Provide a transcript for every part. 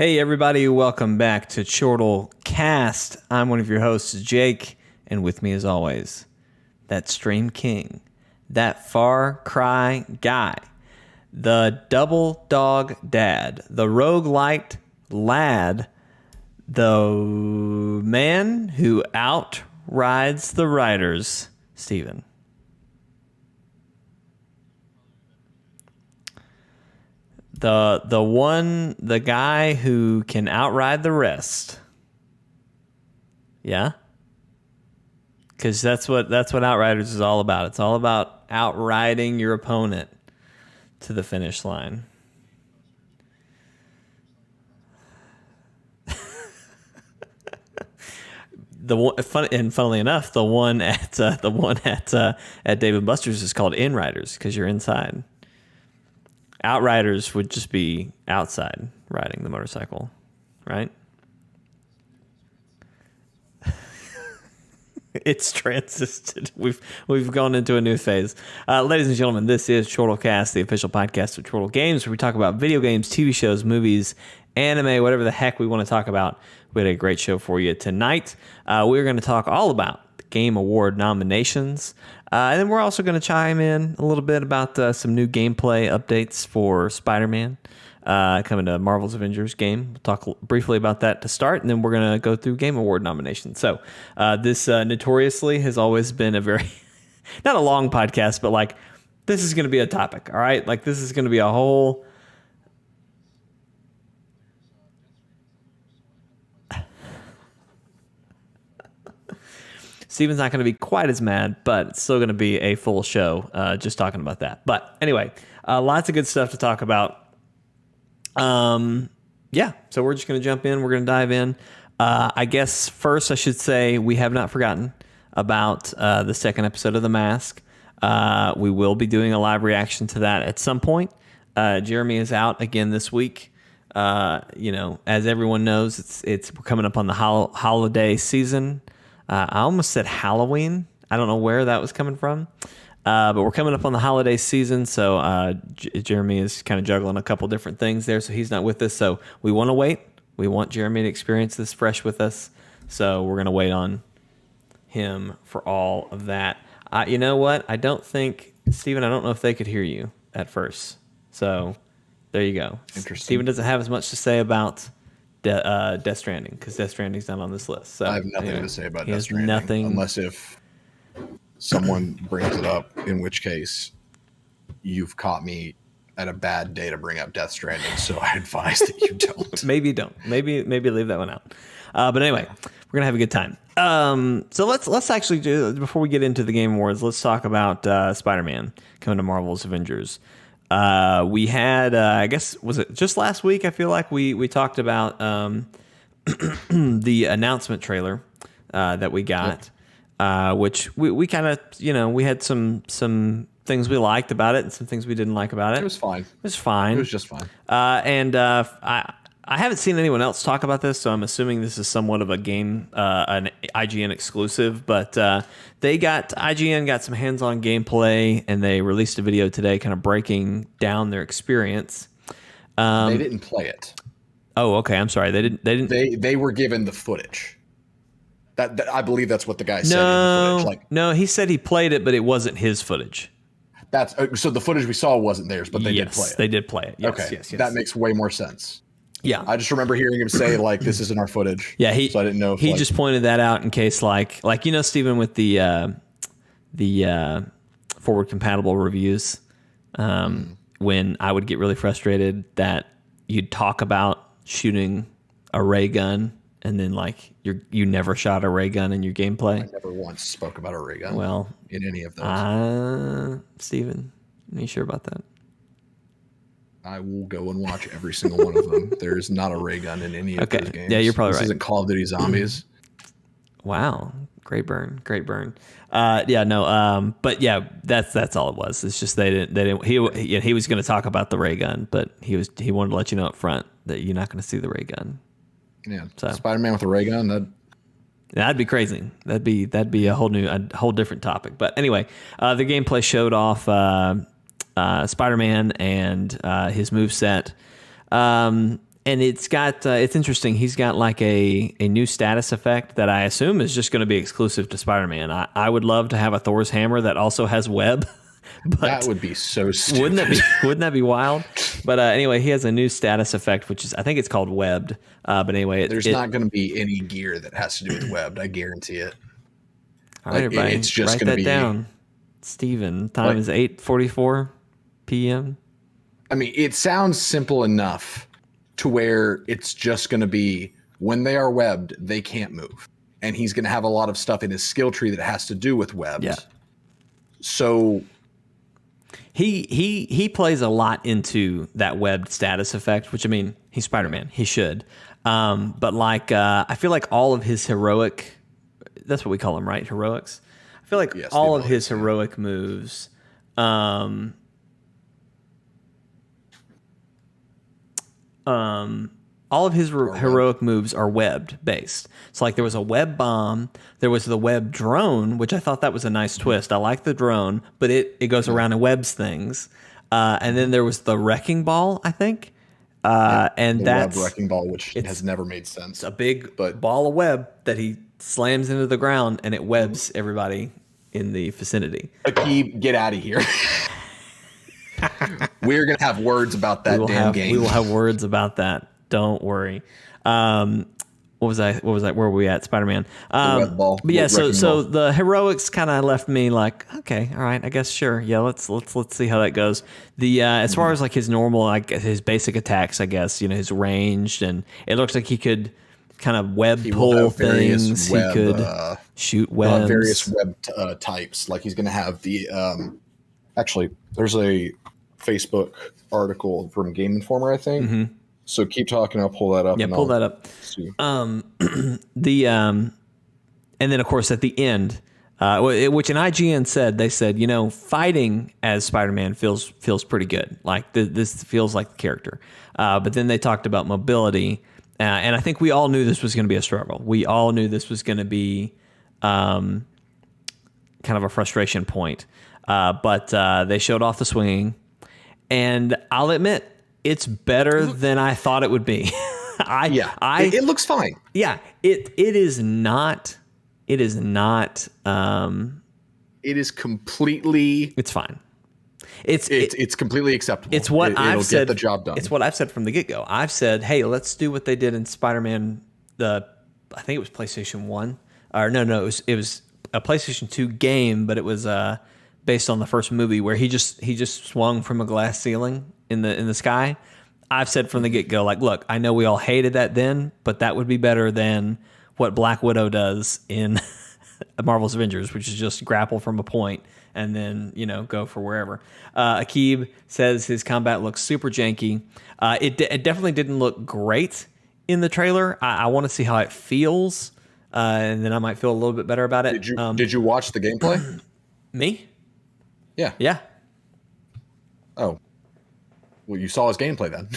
Hey everybody, welcome back to Chortle Cast. I'm one of your hosts, Jake, and with me as always, that Stream King, that Far Cry guy, the Double Dog Dad, the Roguelite Lad, the man who outrides the riders, Steven. The guy who can outride the rest. Yeah? Because that's what Outriders is all about. It's all about outriding your opponent to the finish line. Funnily enough, the one at Dave & Buster's is called Inriders because you're inside. Outriders would just be outside riding the motorcycle, right? It's transisted. We've gone into a new phase. Ladies and gentlemen, this is Chortlecast, the official podcast of Chortle Games, where we talk about video games, TV shows, movies, anime, whatever the heck we want to talk about. We had a great show for you tonight. We're going to talk all about the Game Award nominations. And then we're also going to chime in a little bit about some new gameplay updates for Spider-Man coming to Marvel's Avengers game. We'll talk briefly about that to start, and then we're going to go through Game Award nominations. So this notoriously has always been a very, not a long podcast, but like this is going to be a topic, all right? Like this is going to be a whole... Steven's not going to be quite as mad, but it's still going to be a full show just talking about that. But anyway, lots of good stuff to talk about. Yeah, so we're just going to jump in. We're going to dive in. I guess first I should say we have not forgotten about the second episode of The Mask. We will be doing a live reaction to that at some point. Jeremy is out again this week. As everyone knows, we're coming up on the holiday season. I almost said Halloween. I don't know where that was coming from. But we're coming up on the holiday season, so Jeremy is kind of juggling a couple different things there, so he's not with us. So we want to wait. We want Jeremy to experience this fresh with us, so we're going to wait on him for all of that. You know what? Steven, I don't know if they could hear you at first. So there you go. Interesting. Steven doesn't have as much to say about Death Stranding because Death Stranding's not on this list. So I have nothing to say about Death Stranding, nothing, unless if someone brings it up, in which case you've caught me at a bad day to bring up Death Stranding, so I advise that you don't. Maybe you don't. Maybe leave that one out. But anyway, we're gonna have a good time. So let's actually do, before we get into the Game Awards, let's talk about Spider-Man coming to Marvel's Avengers. We had, I guess, was it just last week? I feel like we talked about the announcement trailer that we got, which we kind of, we had some things we liked about it and some things we didn't like about it. It was fine. It was fine. It was just fine. I haven't seen anyone else talk about this, so I'm assuming this is somewhat of a game, an IGN exclusive. But IGN got some hands-on gameplay, and they released a video today, kind of breaking down their experience. They didn't play it. Oh, okay. I'm sorry. They didn't. They were given the footage. That I believe that's what the guy said. No, in the footage. no. He said he played it, but it wasn't his footage. That's so the footage we saw wasn't theirs, but they did play it. They did play it. Yes, okay, yes. That makes way more sense. Yeah, I just remember hearing him say like, "This isn't our footage." Yeah, so I didn't know. If, he just pointed that out in case, like Stephen, with the forward compatible reviews, when I would get really frustrated that you'd talk about shooting a ray gun and then you never shot a ray gun in your gameplay. I never once spoke about a ray gun. Well, in any of those, Stephen, are you sure about that? I will go and watch every single one of them. There is not a ray gun in any of those games. Yeah, you're probably right. This isn't Call of Duty Zombies. Wow, great burn. But yeah, that's all it was. It's just they didn't. He was going to talk about the ray gun, but he wanted to let you know up front that you're not going to see the ray gun. Yeah, so Spider-Man with a ray gun, that'd be crazy. That'd be a whole different topic. But anyway, the gameplay showed off Spider-Man and his moveset. And it's got it's interesting. He's got like a new status effect that I assume is just going to be exclusive to Spider-Man. I would love to have a Thor's hammer that also has web. But that would be so stupid. Wouldn't that be wild? But anyway, he has a new status effect, which is I think it's called webbed. But anyway, there's not going to be any gear that has to do with webbed. I guarantee it. All right, everybody, it's just write that down. Steven, time is 8:44 p.m. I mean, it sounds simple enough to where it's just going to be when they are webbed, they can't move, and he's going to have a lot of stuff in his skill tree that has to do with webs. Yeah. So. He plays a lot into that webbed status effect, which I mean, he's Spider-Man. He should. But like, I feel like all of his heroic, that's what we call them, right? Heroics. I feel like all of his heroic moves, all of his heroic moves are webbed based. So like there was a web bomb, there was the web drone, which I thought that was a nice twist. I like the drone, but it goes around and webs things. And then there was the wrecking ball, I think. And that's web wrecking ball, which has never made sense. It's a big ball of web that he slams into the ground and it webs everybody in the vicinity. Akib, get out of here. We're going to have words about that game. We will have words about that. Don't worry. What was I? Where were we at? Spider-Man. But yeah, so the heroics kind of left me like, okay, all right, I guess sure. Yeah, let's see how that goes. The as far as like his normal, like his basic attacks, I guess, his ranged, and it looks like he could kind of web pull things. He could shoot webs. Various web types. Like he's going to have the actually, there's a Facebook article from Game Informer, I think. Mm-hmm. So keep talking. I'll pull that up. Yeah, pull that up. And then of course at the end, which an IGN said, they said, fighting as Spider-Man feels pretty good. Like this feels like the character. But then they talked about mobility, and I think we all knew this was going to be a struggle. We all knew this was going to be kind of a frustration point. But they showed off the swinging, and I'll admit, it's better than I thought it would be. It looks fine. Yeah, it is not. It is not. It is completely. It's fine. It's completely acceptable. It's what I've said. Get the job done. It's what I've said from the get-go. I've said, hey, let's do what they did in Spider-Man. I think it was PlayStation 1. Or no, it was a PlayStation 2 game, but it was based on the first movie where he just swung from a glass ceiling in the sky. I've said from the get-go, like, look, I know we all hated that then, but that would be better than what Black Widow does in Marvel's Avengers, which is just grapple from a point and then, go for wherever. Akib says his combat looks super janky. It definitely didn't look great in the trailer. I want to see how it feels, and then I might feel a little bit better about it. Did you watch the gameplay? Me? Yeah. Yeah. Oh. Well, you saw his gameplay then.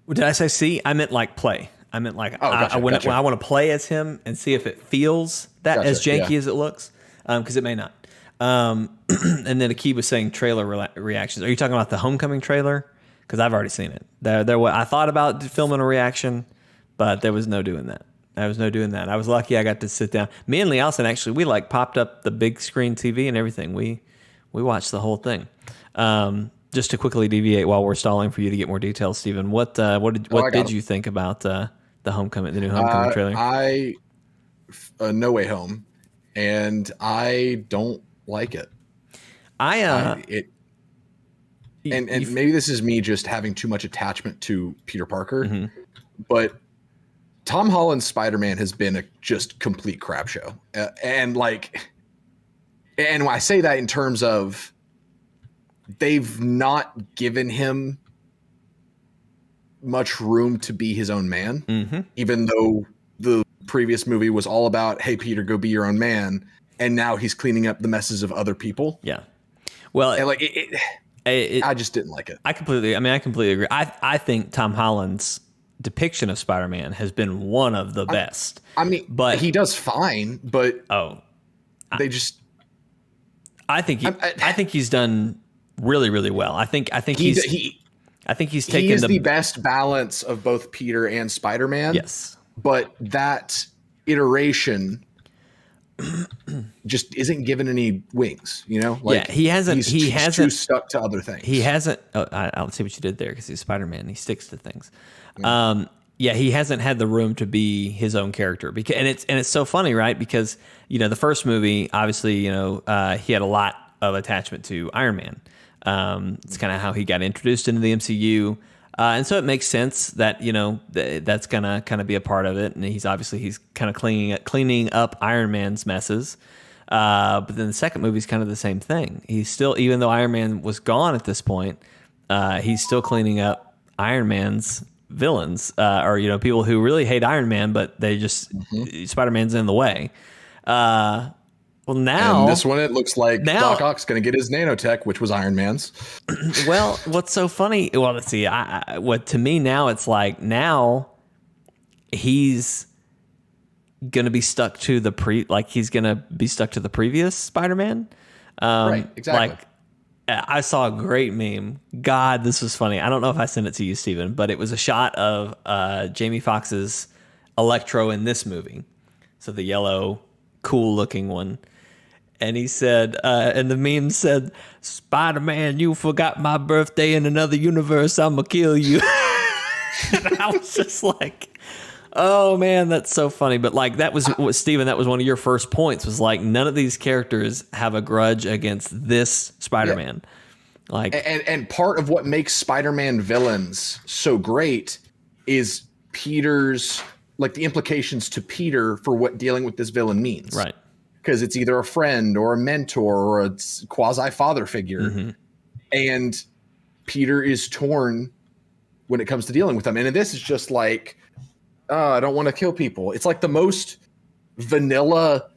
Did I say see? I meant like play. I meant like gotcha. When I want to play as him and see if it feels as janky as it looks, because it may not. And then Akib was saying trailer reactions. Are you talking about the Homecoming trailer? Because I've already seen it. I thought about filming a reaction, but there was no doing that. I was lucky I got to sit down. Me and Lee Allison, actually, we like popped up the big screen TV and everything. We watched the whole thing. Just to quickly deviate while we're stalling for you to get more details, Stephen, what did you think about the new Homecoming trailer? No Way Home, and I don't like it. And maybe this is me just having too much attachment to Peter Parker, but Tom Holland's Spider-Man has been a just complete crap show, and when I say that in terms of they've not given him much room to be his own man, even though the previous movie was all about, hey, Peter, go be your own man. And now he's cleaning up the messes of other people. Yeah. Well, and I just didn't like it. I completely agree. I think Tom Holland's depiction of Spider-Man has been one of the best. But he does fine, but I think he's done really, really well. I think I think he's he taken is the best balance of both Peter and Spider-Man. Yes. But that iteration just isn't given any wings, you know? Like, yeah, he hasn't. He's too stuck to other things. He hasn't. Oh, I'll see what you did there because he's Spider-Man. He sticks to things. Yeah, he hasn't had the room to be his own character. Because and it's so funny, right? Because the first movie, obviously, he had a lot of attachment to Iron Man. It's kind of how he got introduced into the MCU. And so it makes sense that that's gonna kind of be a part of it, and he's kind of cleaning up Iron Man's messes. But then the second movie is kind of the same thing. He's still, even though Iron Man was gone at this point, he's still cleaning up Iron Man's villains, or people who really hate Iron Man, but they just Spider-Man's in the way. Well, now and this one, it looks like Doc Ock's going to get his nanotech, which was Iron Man's. Well, what's so funny? Well, let's see. What to me now, it's like now he's going to be stuck to he's going to be stuck to the previous Spider-Man. Right. Exactly. Like I saw a great meme. God, this was funny. I don't know if I sent it to you, Steven, but it was a shot of Jamie Foxx's Electro in this movie. So the yellow, cool looking one. And he said, and the meme said, "Spider-Man, you forgot my birthday in another universe. I'm going to kill you." And I was just like, oh man, that's so funny. But like that was Steven, that was one of your first points, was like none of these characters have a grudge against this Spider-Man. Yeah. Like and part of what makes Spider-Man villains so great is Peter's, like, the implications to Peter for what dealing with this villain means. Right. Because it's either a friend or a mentor or a quasi-father figure. Mm-hmm. And Peter is torn when it comes to dealing with them. And this is just like, I don't want to kill people. It's like the most vanilla,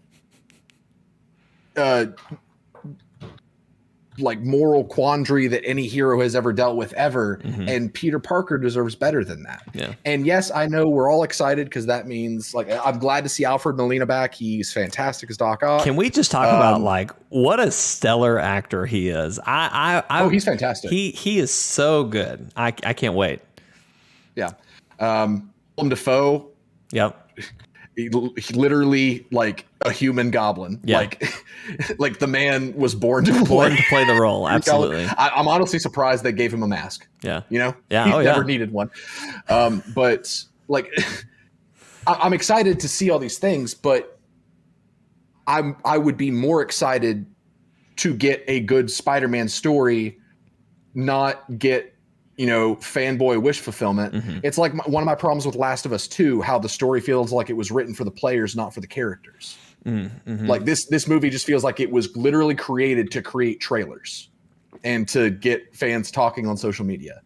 like moral quandary that any hero has ever dealt with ever. Mm-hmm. And Peter Parker deserves better than that. Yeah. And yes, I know we're all excited because that means, like, I'm glad to see Alfred Molina back. He's fantastic as Doc Ock. Can we just talk about like what a stellar actor he is? He's fantastic. He is so good. I can't wait. Yeah. Willem Dafoe. Yep. He literally like a human goblin. Yeah. Like the man was born to play the role. Absolutely. I'm honestly surprised they gave him a mask. Yeah. Yeah. He never needed one. But like, I'm excited to see all these things, but I would be more excited to get a good Spider-Man story, not get, fanboy wish fulfillment. Mm-hmm. It's like one of my problems with Last of Us 2, how the story feels like it was written for the players, not for the characters. Mm-hmm. Like this movie just feels like it was literally created to create trailers and to get fans talking on social media.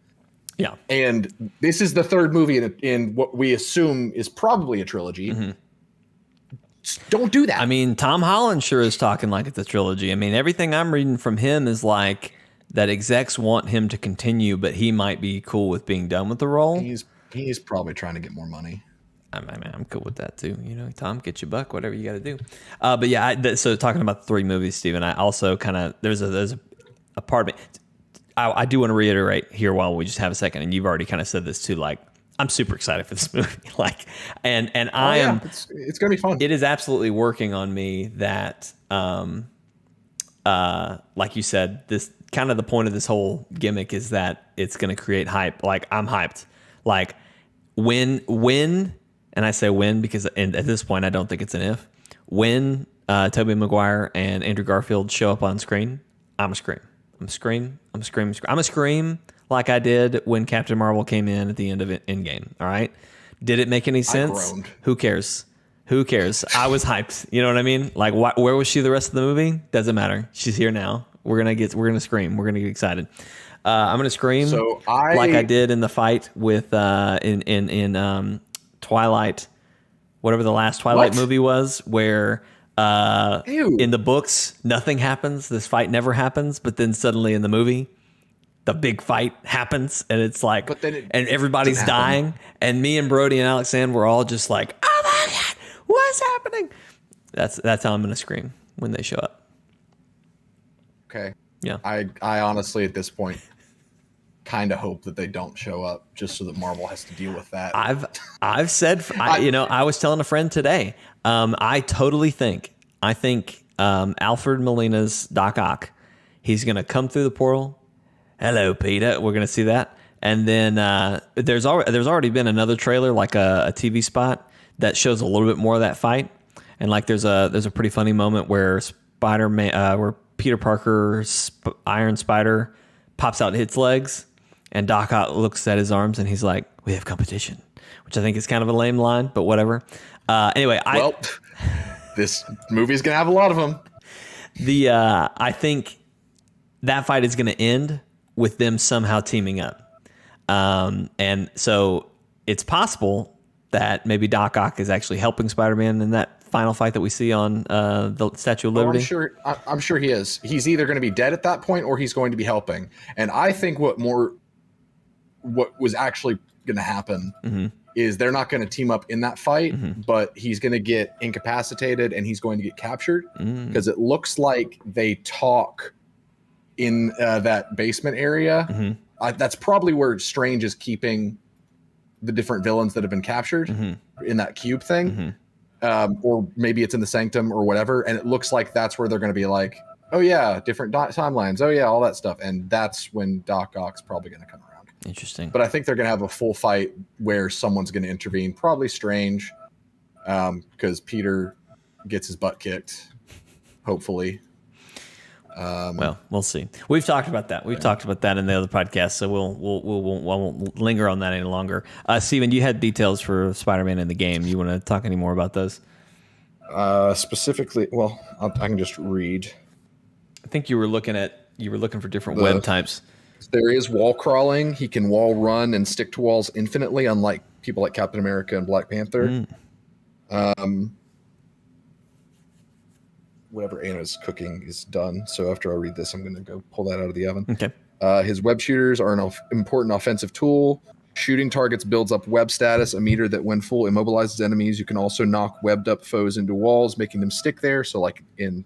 Yeah. And this is the third movie in what we assume is probably a trilogy. Mm-hmm. Don't do that. I mean, Tom Holland sure is talking like it's a trilogy. I mean, everything I'm reading from him is like that execs want him to continue, but he might be cool with being done with the role. He's probably trying to get more money. I'm cool with that too. Tom, get your buck, whatever you got to do. But yeah, so talking about the three movies, Steven, I also kind of, there's a part of me. I do want to reiterate here while we just have a second, and you've already kind of said this too, like, I'm super excited for this movie. Like, and I am, it's going to be fun. It is absolutely working on me that, like you said, this kind of the point of this whole gimmick is that it's going to create hype. Like, I'm hyped. Like, when, and I say when because at this point I don't think it's an if. When Tobey Maguire and Andrew Garfield show up on screen, I'm a scream. I'm a scream like I did when Captain Marvel came in at the end of Endgame. All right, did it make any sense? Who cares? I was hyped. You know what I mean? Like, where was she the rest of the movie? Doesn't matter. She's here now. We're gonna scream. We're gonna get excited. I'm gonna scream like I did in the fight with in Twilight, whatever the last Twilight movie was, where in the books nothing happens. This fight never happens, but then suddenly in the movie, the big fight happens, and it's like, and everybody's dying, and me and Brody and Alexander were all just like, "Oh my god, what's happening?" That's how I'm gonna scream when they show up. Okay. Yeah. I honestly at this point kind of hope that they don't show up just so that Marvel has to deal with that. I've said, I was telling a friend today, I think Alfred Molina's Doc Ock, he's going to come through the portal. Hello, Peter. We're going to see that. And then there's already been another trailer, like a TV spot that shows a little bit more of that fight. And like there's a pretty funny moment where where Peter Parker's Iron Spider pops out and hits legs, and Doc Ock looks at his arms and he's like, "We have competition," which I think is kind of a lame line, but whatever. Anyway, this movie's gonna have a lot of them. I think that fight is going to end with them somehow teaming up, and so it's possible that maybe Doc Ock is actually helping Spider-Man in that final fight that we see on the Statue of Liberty. I'm sure he is. He's either going to be dead at that point or he's going to be helping. And I think what was actually going to happen is they're not going to team up in that fight, but he's going to get incapacitated and he's going to get captured because it looks like they talk in that basement area. That's probably where Strange is keeping the different villains that have been captured in that cube thing. Or maybe it's in the Sanctum or whatever. And it looks like that's where they're going to be like, oh yeah, different timelines. Oh yeah, all that stuff. And that's when Doc Ock's probably going to come around. Interesting. But I think they're going to have a full fight where someone's going to intervene. Probably Strange, because Peter gets his butt kicked, hopefully. Well, we'll see. We've talked about that. We've talked about that in the other podcast, so we won't linger on that any longer. Steven, you had details for Spider-Man in the game. You want to talk any more about those? Specifically, well, I can just read. I think you were looking for different web types. There is wall crawling. He can wall run and stick to walls infinitely, unlike people like Captain America and Black Panther. Whatever Anna's cooking is done. So after I read this, I'm going to go pull that out of the oven. Okay. His web shooters are an important offensive tool. Shooting targets builds up web status, a meter that when full immobilizes enemies. You can also knock webbed up foes into walls, making them stick there. So like in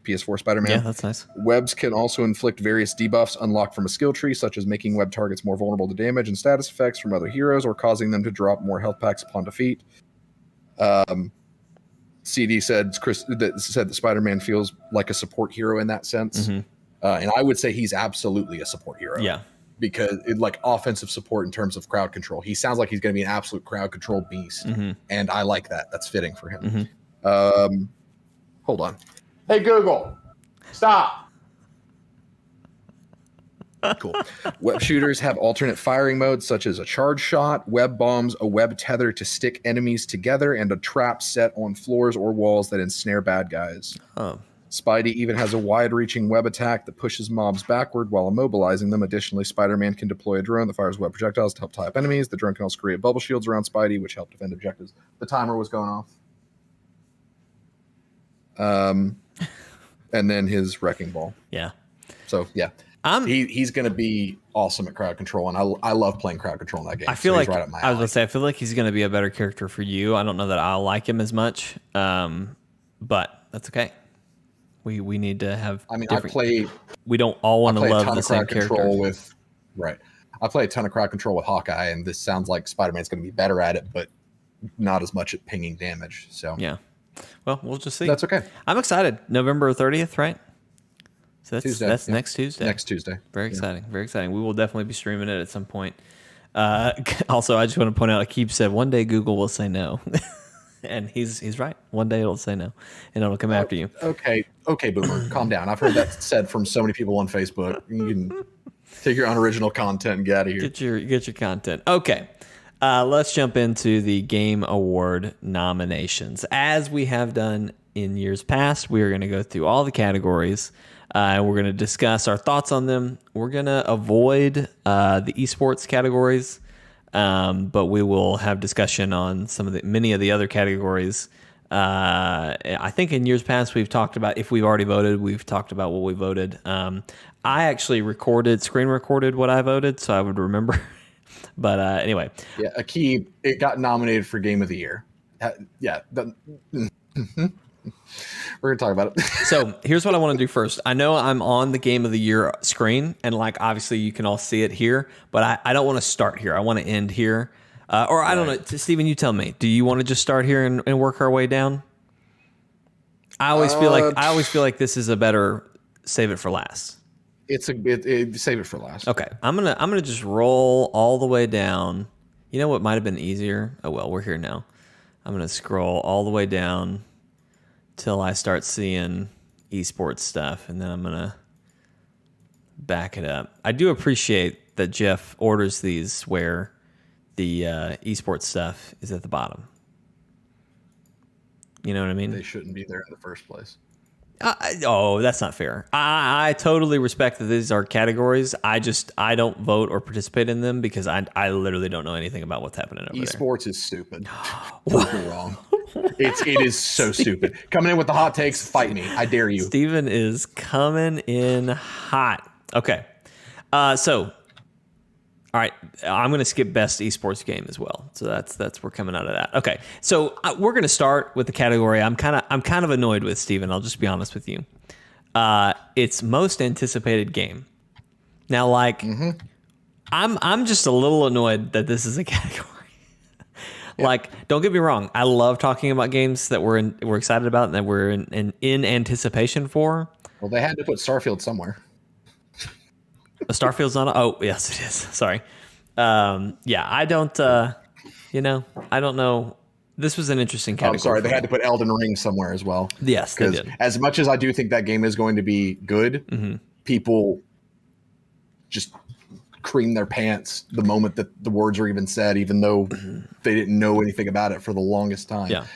PS4 Spider-Man. Yeah, that's nice. Webs can also inflict various debuffs unlocked from a skill tree, such as making web targets more vulnerable to damage and status effects from other heroes or causing them to drop more health packs upon defeat. CD said that Spider-Man feels like a support hero in that sense. And I would say he's absolutely a support hero. Yeah. Because like offensive support in terms of crowd control. He sounds like he's going to be an absolute crowd control beast. And I like that. That's fitting for him. Hold on. Hey, Google, stop. Cool. Web shooters have alternate firing modes such as a charge shot, web bombs, a web tether to stick enemies together, and a trap set on floors or walls that ensnare bad guys. Spidey even has a wide-reaching web attack that pushes mobs backward while immobilizing them. Additionally, Spider-Man can deploy a drone that fires web projectiles to help tie up enemies. The drone can also create bubble shields around Spidey, which help defend objectives. The timer was going off. And then his wrecking ball. Yeah. So, yeah. He's going to be awesome at crowd control, and I love playing crowd control in that game. I feel like I feel like he's going to be a better character for you. I don't know that I'll like him as much, but that's okay. We need to have. I mean, we don't all want to love the same character. Right. I play a ton of crowd control with Hawkeye, and this sounds like Spider-Man's going to be better at it, but not as much at pinging damage. So yeah. Well, we'll just see. That's okay. I'm excited. November 30th, right? So that's next Tuesday. Next Tuesday. Very exciting. Very exciting. We will definitely be streaming it at some point. Also, I just want to point out, Akib said one day Google will say no. And he's right. One day it'll say no, and it'll come after you. Okay, Boomer, calm down. I've heard that said from so many people on Facebook. You can take your unoriginal content and get out of here. Get your content. Okay, let's jump into the Game Award nominations. As we have done in years past, we are going to go through all the categories. We're going to discuss our thoughts on them. We're going to avoid the esports categories. But we will have discussion on many of the other categories. I think in years past we've talked about if we've already voted. We've talked about what we voted. I actually screen recorded what I voted, so I would remember. But anyway, yeah, Akib, it got nominated for Game of the Year. Yeah, We're gonna talk about it. So here's what I want to do first. I know I'm on the Game of the Year screen, and like obviously you can all see it here, but I don't want to start here. I want to end here. Or I don't know. Steven, you tell me. Do you want to just start here and work our way down? I always feel like this is a better save it for last. Save it for last. Okay. I'm gonna just roll all the way down. You know what might have been easier? Oh well, we're here now. I'm gonna scroll all the way down till I start seeing esports stuff, and then I'm gonna back it up. I do appreciate that Jeff orders these where the esports stuff is at the bottom. You know what I mean? They shouldn't be there in the first place. That's not fair. I totally respect that these are categories. I don't vote or participate in them because I literally don't know anything about what's happening over there. Esports is stupid. Prove me wrong. It is so stupid. Coming in with the hot takes, fight me. I dare you. Steven is coming in hot. Okay. All right, I'm going to skip best esports game as well. So that's we're coming out of that. Okay, so we're going to start with the category I'm kind of annoyed with, Steven. I'll just be honest with you. It's most anticipated game. Now, like, I'm just a little annoyed that this is a category. Like, don't get me wrong. I love talking about games that we're excited about and that we're in anticipation for. Well, they had to put Starfield somewhere. Starfield's not. Oh, yes, it is. Sorry. I don't. I don't know. This was an interesting category. I'm sorry. They had to put Elden Ring somewhere as well. Yes, they did. As much as I do think that game is going to be good, people just cream their pants the moment that the words are even said, even though they didn't know anything about it for the longest time. Yeah.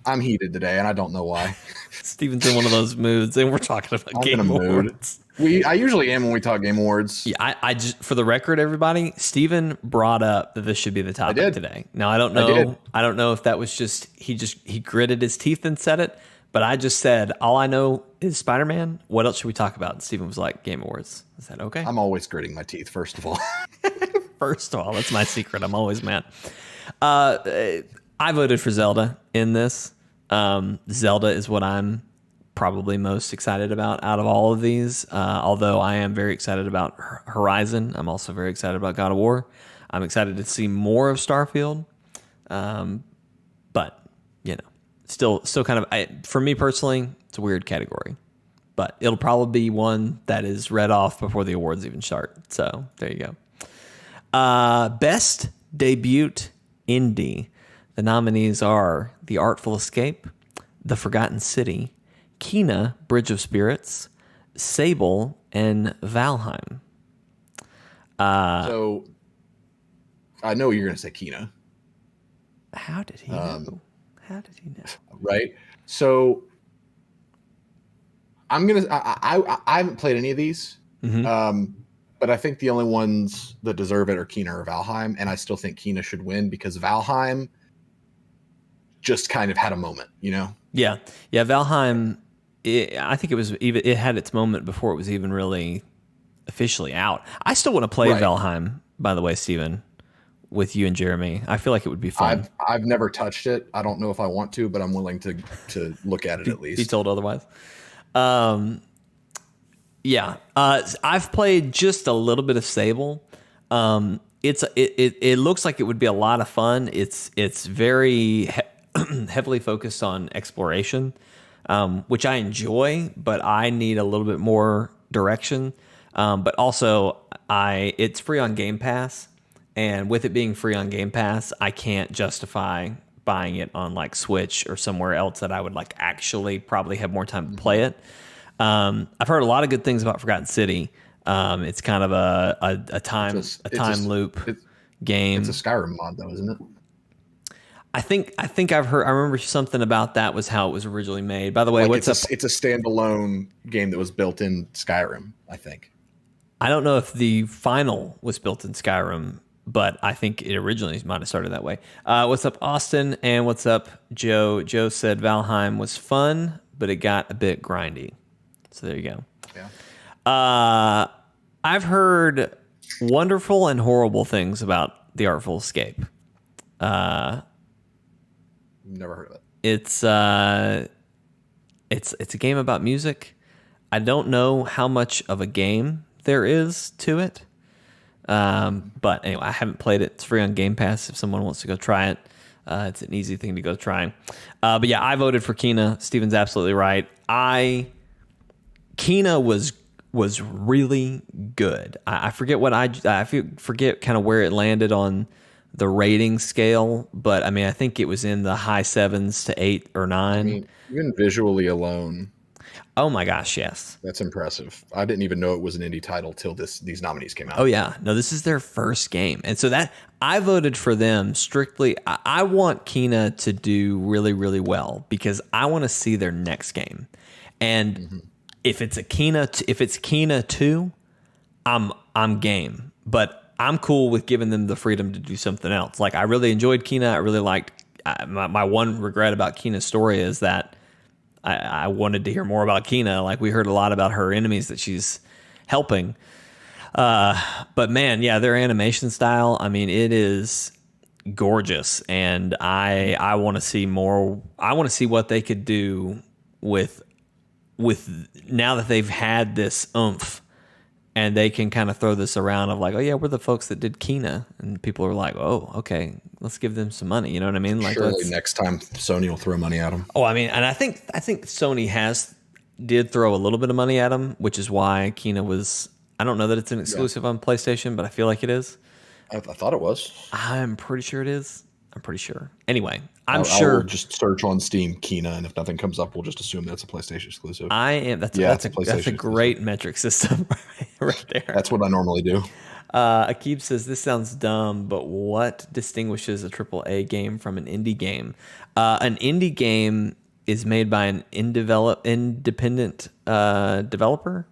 I'm heated today, and I don't know why. Steven's in one of those moods, and we're talking about Game Awards. I usually am when we talk Game Awards. Yeah, I just, for the record, everybody, Steven brought up that this should be the topic today. Now, I don't know. I don't know if that was just he gritted his teeth and said it, but I just said, all I know is Spider-Man. What else should we talk about? And Steven was like, Game Awards. I said, okay. I'm always gritting my teeth, first of all. First of all, that's my secret. I'm always mad. I voted for Zelda in this. Zelda is what I'm probably most excited about out of all of these. Although I am very excited about Horizon. I'm also very excited about God of War. I'm excited to see more of Starfield. But, still kind of, for me personally, it's a weird category. But it'll probably be one that is read off before the awards even start. So there you go. Best debut indie. The nominees are The Artful Escape, The Forgotten City, Kena, Bridge of Spirits, Sable, and Valheim. So I know you're going to say Kena. How did he know? How did he know? Right. So I'm going to, I haven't played any of these. But I think the only ones that deserve it are Kena or Valheim. And I still think Kena should win because Valheim just kind of had a moment, Yeah. Valheim. I think it had its moment before it was even really officially out. I still want to play Valheim, by the way, Steven, with you and Jeremy. I feel like it would be fun. I've never touched it. I don't know if I want to, but I'm willing to look at it at least. Be told otherwise. I've played just a little bit of Sable. It looks like it would be a lot of fun. It's very heavily focused on exploration, which I enjoy, but I need a little bit more direction. But also, it's free on Game Pass, and with it being free on Game Pass, I can't justify buying it on like Switch or somewhere else that I would like actually probably have more time to play it. I've heard a lot of good things about Forgotten City. It's kind of a time loop game. It's a Skyrim mod, though, isn't it? I think I remember something about that was how it was originally made. By the way, it's a standalone game that was built in Skyrim, I think. I don't know if the final was built in Skyrim, but I think it originally might have started that way. What's up, Austin? And what's up, Joe? Joe said Valheim was fun, but it got a bit grindy. So there you go. Yeah. I've heard wonderful and horrible things about The Artful Escape. Never heard of it. It's it's a game about music. I don't know how much of a game there is to it. But anyway, I haven't played it. It's free on Game Pass if someone wants to go try it. It's an easy thing to go try. But yeah, I voted for Kena. Steven's absolutely right. Kena was really good. I forget what I forget kind of where it landed on the rating scale, but I mean, I think it was in the high 7s to 8 or 9. I mean, even visually alone. Oh my gosh, yes. That's impressive. I didn't even know it was an indie title till these nominees came out. Oh yeah. No, this is their first game. And so that I voted for them strictly. I want Kena to do really, really well because I want to see their next game. And if it's Kena 2, I'm game. But I'm cool with giving them the freedom to do something else. Like I really enjoyed Kena. I really liked my one regret about Kena's story is that I wanted to hear more about Kena. Like we heard a lot about her enemies that she's helping. But man, yeah, their animation style, I mean, it is gorgeous. And I want to see more. I want to see what they could do with now that they've had this oomph and they can kind of throw this around of like, oh yeah, we're the folks that did Kena. And people are like, oh, okay, let's give them some money. You know what I mean? Like surely next time Sony will throw money at them. Oh, I mean, and I think Sony did throw a little bit of money at them, which is why Kena was, I don't know that it's an exclusive on PlayStation, but I feel like it is. I thought it was. I'm pretty sure it is. I'm pretty sure. Anyway, sure. I'll just search on Steam Kena, and if nothing comes up, we'll just assume that's a PlayStation exclusive. That's a great metric system right there. That's what I normally do. Akib says, this sounds dumb, but what distinguishes a AAA game from an indie game? An indie game is made by an independent developer,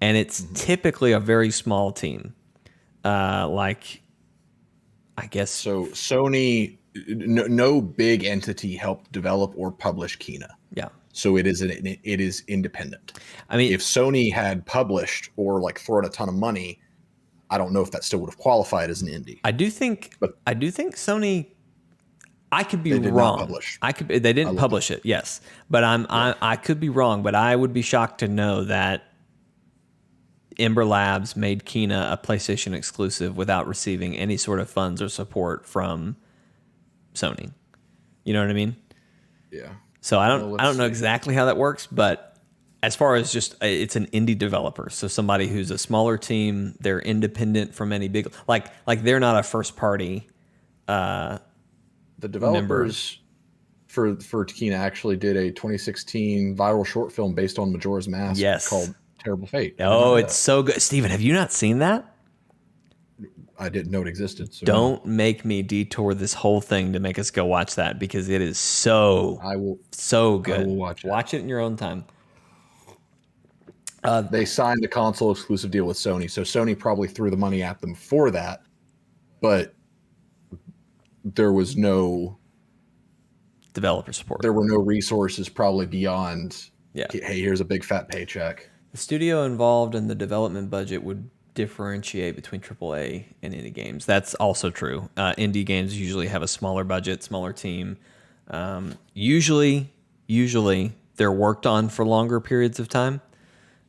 and it's typically a very small team. Like, I guess. So Sony, no big entity helped develop or publish Kena. Yeah. So it is independent. I mean, if Sony had published or like thrown a ton of money, I don't know if that still would have qualified as an indie. I do think Sony. I could be they wrong. Did not publish. They didn't publish it. Yes, but I could be wrong. But I would be shocked to know that Ember Labs made Kena a PlayStation exclusive without receiving any sort of funds or support from Sony. You know what I mean? Yeah. So I don't know exactly how that works, but as far as just it's an indie developer, so somebody who's a smaller team, they're independent from any big like they're not a first party. The developers for Kena actually did a 2016 viral short film based on Majora's Mask called Terrible Fate. Oh, it's so good. Steven, have you not seen that? I didn't know it existed. So don't make me detour this whole thing to make us go watch that because it is so good. I will watch it in your own time. They signed a console exclusive deal with Sony, so Sony probably threw the money at them for that, but there was no developer support. There were no resources probably beyond, hey, here's a big fat paycheck. The studio involved in the development budget would differentiate between AAA and indie games. That's also true. Indie games usually have a smaller budget, smaller team. Usually they're worked on for longer periods of time.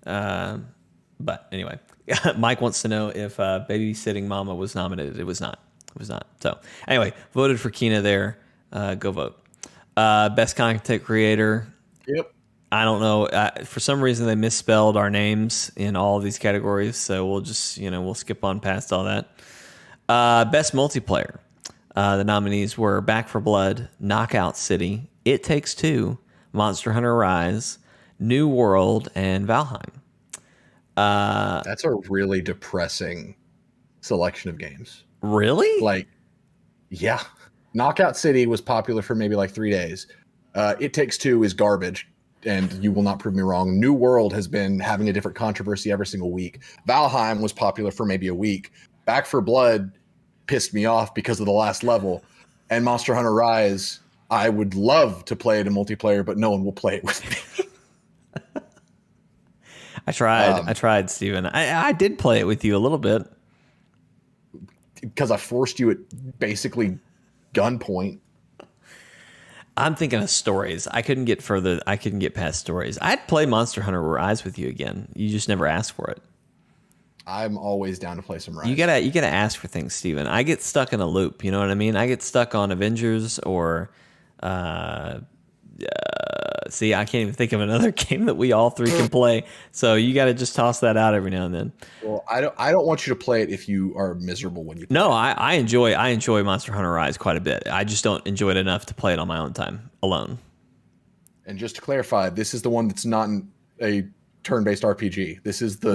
But anyway, Mike wants to know if Babysitting Mama was nominated. It was not. So anyway, voted for Kena there. Go vote. Best content creator. Yep. I don't know. For some reason, they misspelled our names in all of these categories, so we'll just, we'll skip on past all that. Best multiplayer. The nominees were Back 4 Blood, Knockout City, It Takes Two, Monster Hunter Rise, New World, and Valheim. That's a really depressing selection of games. Really? Yeah. Knockout City was popular for maybe 3 days. It Takes Two is garbage. And you will not prove me wrong. New World has been having a different controversy every single week. Valheim was popular for maybe a week. Back 4 Blood pissed me off because of the last level. And Monster Hunter Rise, I would love to play it in multiplayer, but no one will play it with me. I tried, Steven. I did play it with you a little bit. Because I forced you at basically gunpoint. I'm thinking of stories. I couldn't get further. I couldn't get past stories. I'd play Monster Hunter Rise with you again. You just never asked for it. I'm always down to play some Rise. You gotta ask for things, Steven. I get stuck in a loop. You know what I mean? I get stuck on Avengers or, see, I can't even think of another game that we all three can play. So you got to just toss that out every now and then. Well, I don't want you to play it if you are miserable when you play No, I enjoy Monster Hunter Rise quite a bit. I just don't enjoy it enough to play it on my own time alone. And just to clarify, this is the one that's not a turn-based RPG. This is the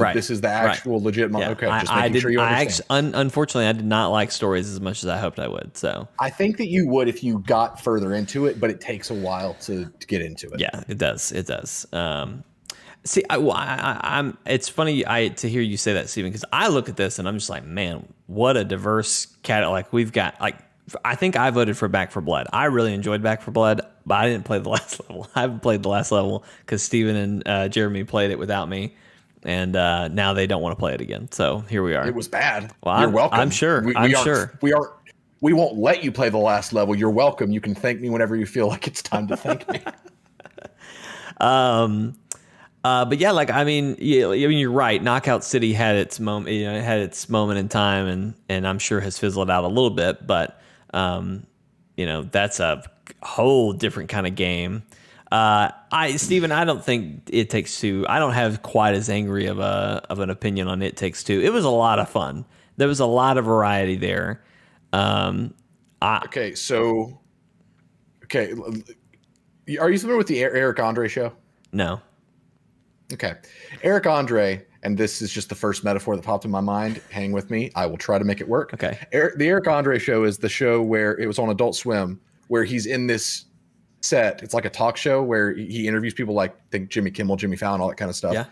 actual legit. Okay, just making sure you understand. Unfortunately, I did not like stories as much as I hoped I would. So I think that you would if you got further into it, but it takes a while to get into it. Yeah, it does. It does. See, I'm. It's funny to hear you say that, Steven, because I look at this and I'm just like, man, what a diverse cat. Like we've got like. I think I voted for Back 4 Blood. I really enjoyed Back 4 Blood, but I didn't play the last level. I haven't played the last level because Steven and Jeremy played it without me, and now they don't want to play it again. So here we are. It was bad. Well, You're welcome. I'm sure. We won't let you play the last level. You're welcome. You can thank me whenever you feel like it's time to thank me. But yeah, like I mean, you're right. Knockout City had its moment. It had its moment in time, and I'm sure has fizzled out a little bit, but. That's a whole different kind of game. Steven, I don't think It Takes Two. I don't have quite as angry of an opinion on It Takes Two. It was a lot of fun. There was a lot of variety there. Are you familiar with the Eric Andre show? No. Okay. Eric Andre, and this is just the first metaphor that popped in my mind. Hang with me. I will try to make it work. Okay. The Eric Andre show is the show where it was on Adult Swim, where he's in this set. It's like a talk show where he interviews people like Jimmy Kimmel, Jimmy Fallon, all that kind of stuff. Yeah.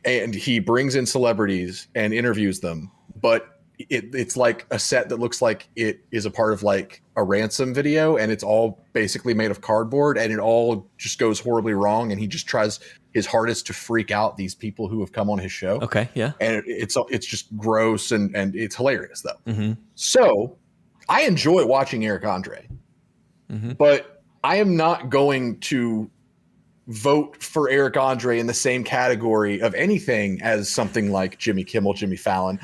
And he brings in celebrities and interviews them. But it's like a set that looks like it is a part of like a ransom video, and it's all basically made of cardboard, and it all just goes horribly wrong, and he just tries his hardest to freak out these people who have come on his show. Okay, yeah. And it's just gross and it's hilarious though. Mm-hmm. So I enjoy watching Eric Andre, but I am not going to vote for Eric Andre in the same category of anything as something like Jimmy Kimmel, Jimmy Fallon,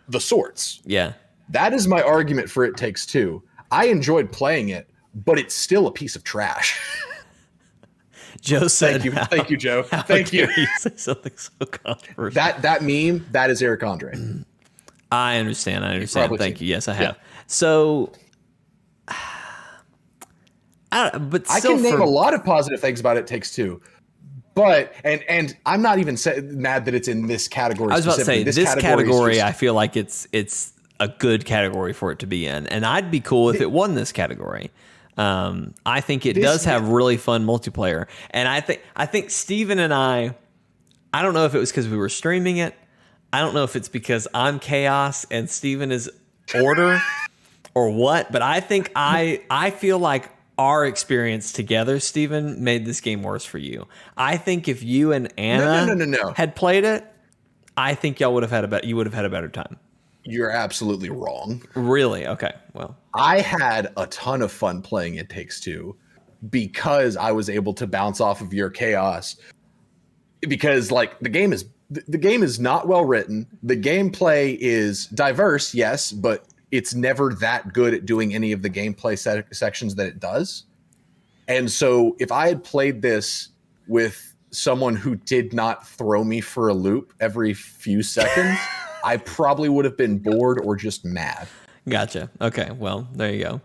the sorts. Yeah. That is my argument for It Takes Two. I enjoyed playing it, but it's still a piece of trash. Joe said, "Thank you, Joe. Thank you." You say something so controversial. That meme, that is Eric Andre. I understand. Thank you. Yes, I have. Yeah. So, I can name a lot of positive things about It Takes Two, but and I'm not even mad that it's in this category. I was about to say this category. I feel like it's a good category for it to be in, and I'd be cool if it won this category. I think it does have really fun multiplayer, and I think Steven and I don't know if it was because we were streaming it. I don't know if it's because I'm chaos and Steven is order or what, but I think I feel like our experience together, Steven, made this game worse for you. I think if you and Anna no. had played it, I think y'all would have had a better time. You're absolutely wrong. Really? Okay. Well, I had a ton of fun playing It Takes Two because I was able to bounce off of your chaos. Because like the game is not well written. The gameplay is diverse, yes, but it's never that good at doing any of the gameplay sections that it does. And so if I had played this with someone who did not throw me for a loop every few seconds, I probably would have been bored or just mad. Gotcha. Okay. Well, there you go.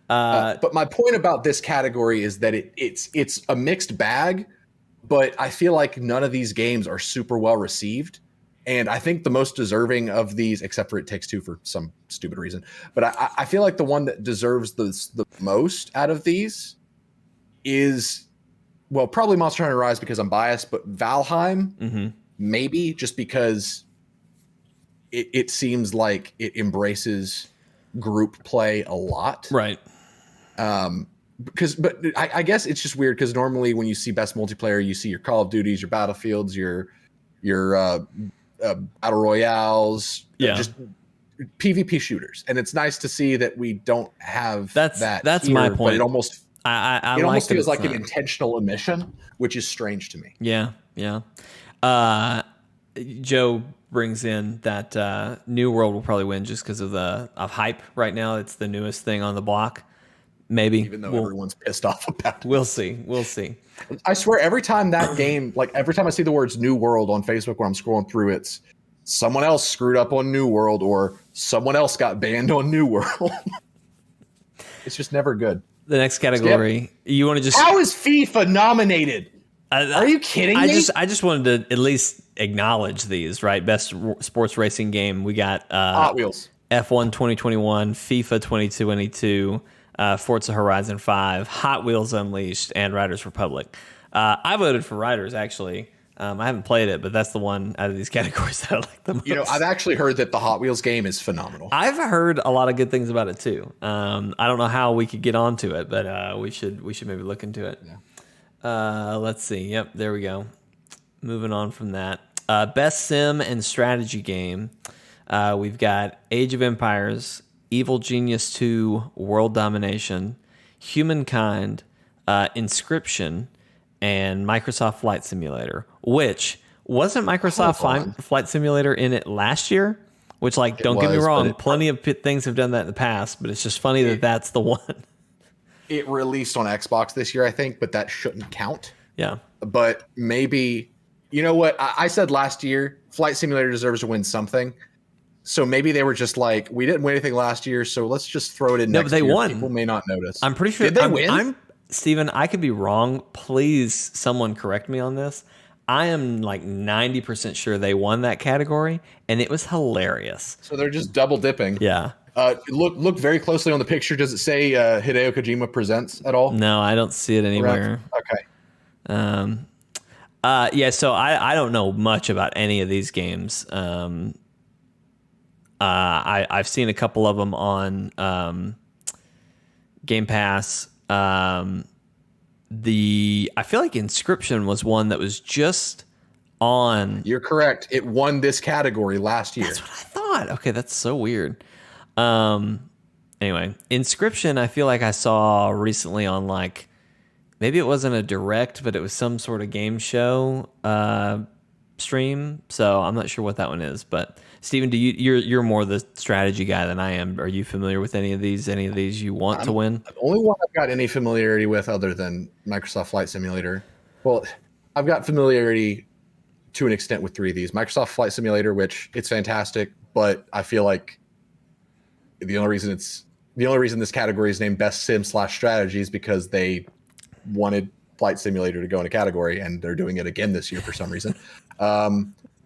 But my point about this category is that it's a mixed bag, but I feel like none of these games are super well received. And I think the most deserving of these, except for It Takes Two for some stupid reason, but I feel like the one that deserves the most out of these is, well, probably Monster Hunter Rise because I'm biased, but Valheim, maybe just because it seems like it embraces group play a lot. Right. But I guess it's just weird because normally when you see best multiplayer, you see your Call of Duties, your Battlefields, your battle royales, just PvP shooters. And it's nice to see that we don't have that. That's here, my point. But I it like almost that feels it's like an not. intentional omission, which is strange to me. Yeah, yeah. Uh, Joe brings in that New World will probably win just because of hype right now. It's the newest thing on the block. Maybe Even though everyone's pissed off about it. We'll see. We'll see. I swear, every time that game, like every time I see the words New World on Facebook when I'm scrolling through, it's someone else screwed up on New World or someone else got banned on New World. It's just never good. The next category, you want to just... How is FIFA nominated? Are you kidding me? I just wanted to at least acknowledge these, right? Best sports racing game. We got Hot Wheels. F1 2021, FIFA 2022, Forza Horizon 5, Hot Wheels Unleashed, and Riders Republic. I voted for Riders, actually. I haven't played it, but that's the one out of these categories that I like the most. You know, I've actually heard that the Hot Wheels game is phenomenal. I've heard a lot of good things about it too. I don't know how we could get onto it, but we should maybe look into it. Yeah. Let's see. Yep, there we go. Moving on from that. Best sim and strategy game. We've got Age of Empires, Evil Genius 2, World Domination, Humankind, Inscription, and Microsoft Flight Simulator, which wasn't Microsoft Flight Simulator in it last year, which, like, don't get me wrong, plenty of things have done that in the past, but it's just funny that that's the one. It released on Xbox this year, I think, but that shouldn't count. Yeah. But maybe, you know what? I said last year, Flight Simulator deserves to win something. So maybe they were just like, we didn't win anything last year, so let's just throw it in next year. No, but they won. People may not notice. I'm pretty sure. Did they win? Steven, I could be wrong. Please, someone correct me on this. I am like 90% sure they won that category, and it was hilarious. So they're just double dipping. Yeah. Look very closely on the picture. Does it say Hideo Kojima presents at all? No, I don't see it anywhere. Okay. Yeah, so I don't know much about any of these games. I've seen a couple of them on Game Pass. I feel like Inscription was one that was just on. You're correct. It won this category last year. That's what I thought. Okay, that's so weird. Anyway, Inscription, I feel like I saw recently on, like, maybe it wasn't a direct, but it was some sort of game show stream. So I'm not sure what that one is. But Steven, you're more the strategy guy than I am. Are you familiar with any of these? Any of these you want to win? The only one I've got any familiarity with other than Microsoft Flight Simulator. Well, I've got familiarity to an extent with three of these. Microsoft Flight Simulator, which it's fantastic, but I feel like the only reason this category is named Best Sim / Strategy is because they wanted Flight Simulator to go in a category, and they're doing it again this year for some reason.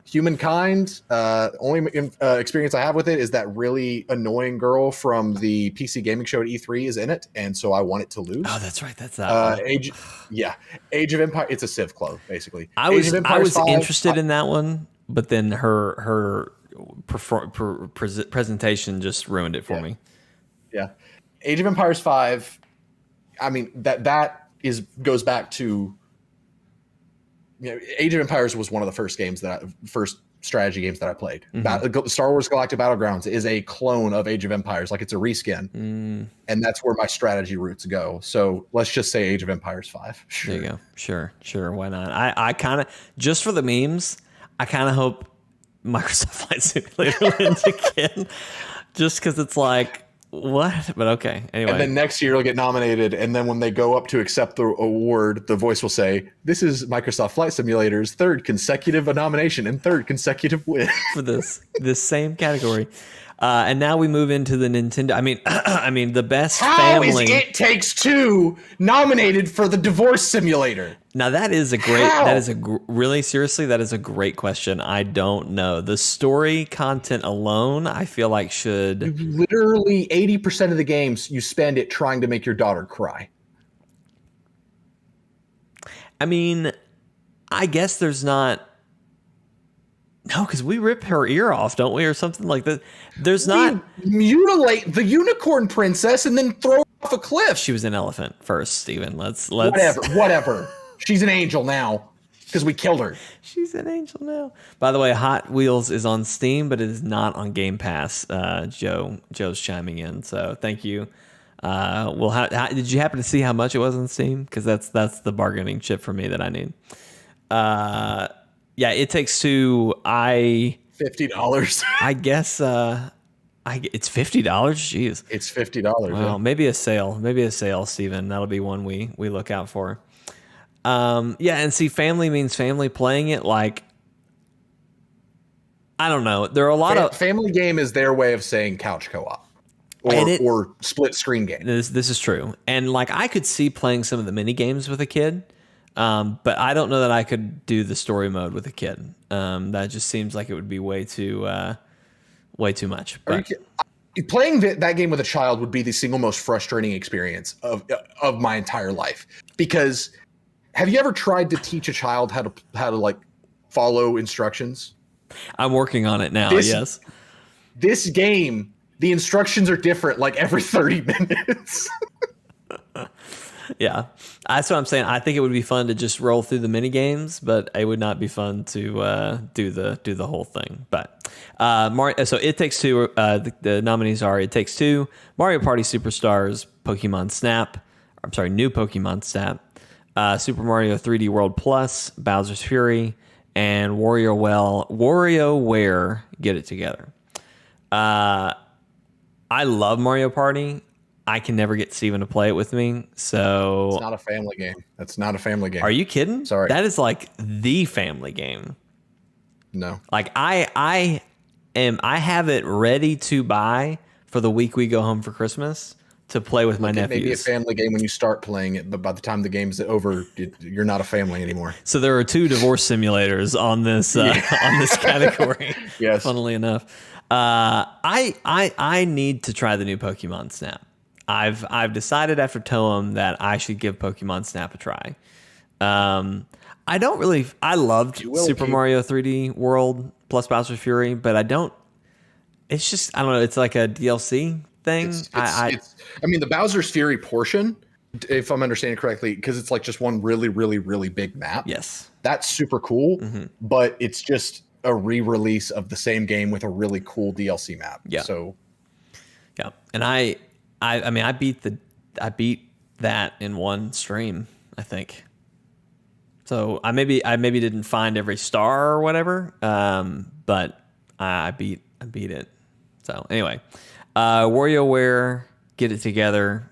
Humankind, only experience I have with it is that really annoying girl from the PC gaming show at E3 is in it, and so I want it to lose. Oh, that's right. That's that. Age of Empire. It's a Civ clone, basically. I was interested in that one, but then her presentation just ruined it for me. Yeah, Age of Empires 5. I mean that goes back to, you know, Age of Empires was one of the first strategy games that I played. Mm-hmm. Star Wars Galactic Battlegrounds is a clone of Age of Empires, like it's a reskin, and that's where my strategy roots go. So let's just say Age of Empires 5. Sure. There you go. Sure. Why not? I kind of, just for the memes, I kind of hope Microsoft Flight Simulator wins again, just because it's like, what? But okay. Anyway. And then next year it'll get nominated, and then when they go up to accept the award, the voice will say, "This is Microsoft Flight Simulator's third consecutive nomination and third consecutive win for this same category." And now we move into the Nintendo. I mean, the best family. How is It Takes Two nominated for the Divorce Simulator? Now that is a great. How? That is really seriously. That is a great question. I don't know. The story content alone, I feel like should. Literally 80% of the games you spend it trying to make your daughter cry. I mean, I guess there's not. No, because we rip her ear off, don't we, or something like that. There's not. Mutilate the unicorn princess and then throw her off a cliff. She was an elephant first, Steven. Let's whatever. She's an angel now because we killed her. She's an angel now. By the way, Hot Wheels is on Steam, but it is not on Game Pass. Joe's chiming in, so thank you. Did you happen to see how much it was on Steam? Because that's the bargaining chip for me that I need. Yeah, It Takes Two. $50. I guess it's $50. Jeez, It's $50. wow, Yeah. maybe a sale, Steven. That'll be one we look out for. Yeah, and see, family means family playing it. Like, I don't know. There are a lot of family game is their way of saying couch co-op or split screen game. This is true, and like I could see playing some of the mini games with a kid, but I don't know that I could do the story mode with a kid. That just seems like it would be way too much. But playing that game with a child would be the single most frustrating experience of my entire life. Because have you ever tried to teach a child how to like follow instructions? I'm working on it now. Yes. This game, the instructions are different like every 30 minutes. Yeah, that's what I'm saying. I think it would be fun to just roll through the mini games, but it would not be fun to do the whole thing. But Mario, so It Takes Two. The nominees are It Takes Two, Mario Party Superstars, Pokemon Snap. I'm sorry, New Pokemon Snap, Super Mario 3D World Plus, Bowser's Fury, and WarioWare Get It Together. I love Mario Party. I can never get Steven to play it with me, so it's not a family game. That's not a family game. Are you kidding? Sorry, that is like the family game. No, like I have it ready to buy for the week we go home for Christmas to play with my nephews. Maybe a family game when you start playing it, but by the time the game's over, you're not a family anymore. So there are 2 divorce simulators on this on this category. Yes, funnily enough, I need to try the new Pokemon Snap. I've decided after Toem that I should give Pokemon Snap a try. I loved Super Mario 3D World plus Bowser's Fury, but I don't know. It's like a DLC thing. I mean, the Bowser's Fury portion, if I'm understanding correctly, because it's like just one really, really, really big map. Yes. That's super cool, Mm-hmm. but it's just a re-release of the same game with a really cool DLC map. Yeah. So, yeah. And I mean, I beat that in one stream, I think. So I maybe didn't find every star or whatever, but I beat it. So anyway, WarioWare Get It Together.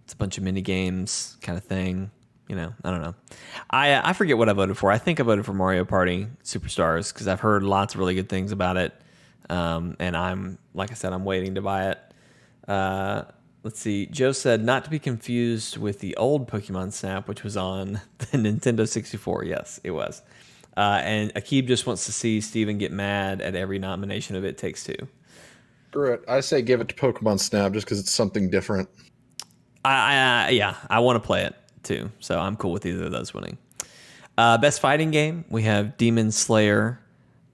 It's a bunch of mini games kind of thing. I don't know. I forget what I voted for. I think I voted for Mario Party Superstars because I've heard lots of really good things about it, and I'm waiting to buy it. Let's see. Joe said not to be confused with the old Pokemon Snap, which was on the Nintendo 64. Yes, it was. And Akib just wants to see Steven get mad at every nomination of It Takes Two. screw it. I say give it to Pokemon Snap just because it's something different. I want to play it too, so I'm cool with either of those winning. Best fighting game, we have Demon Slayer.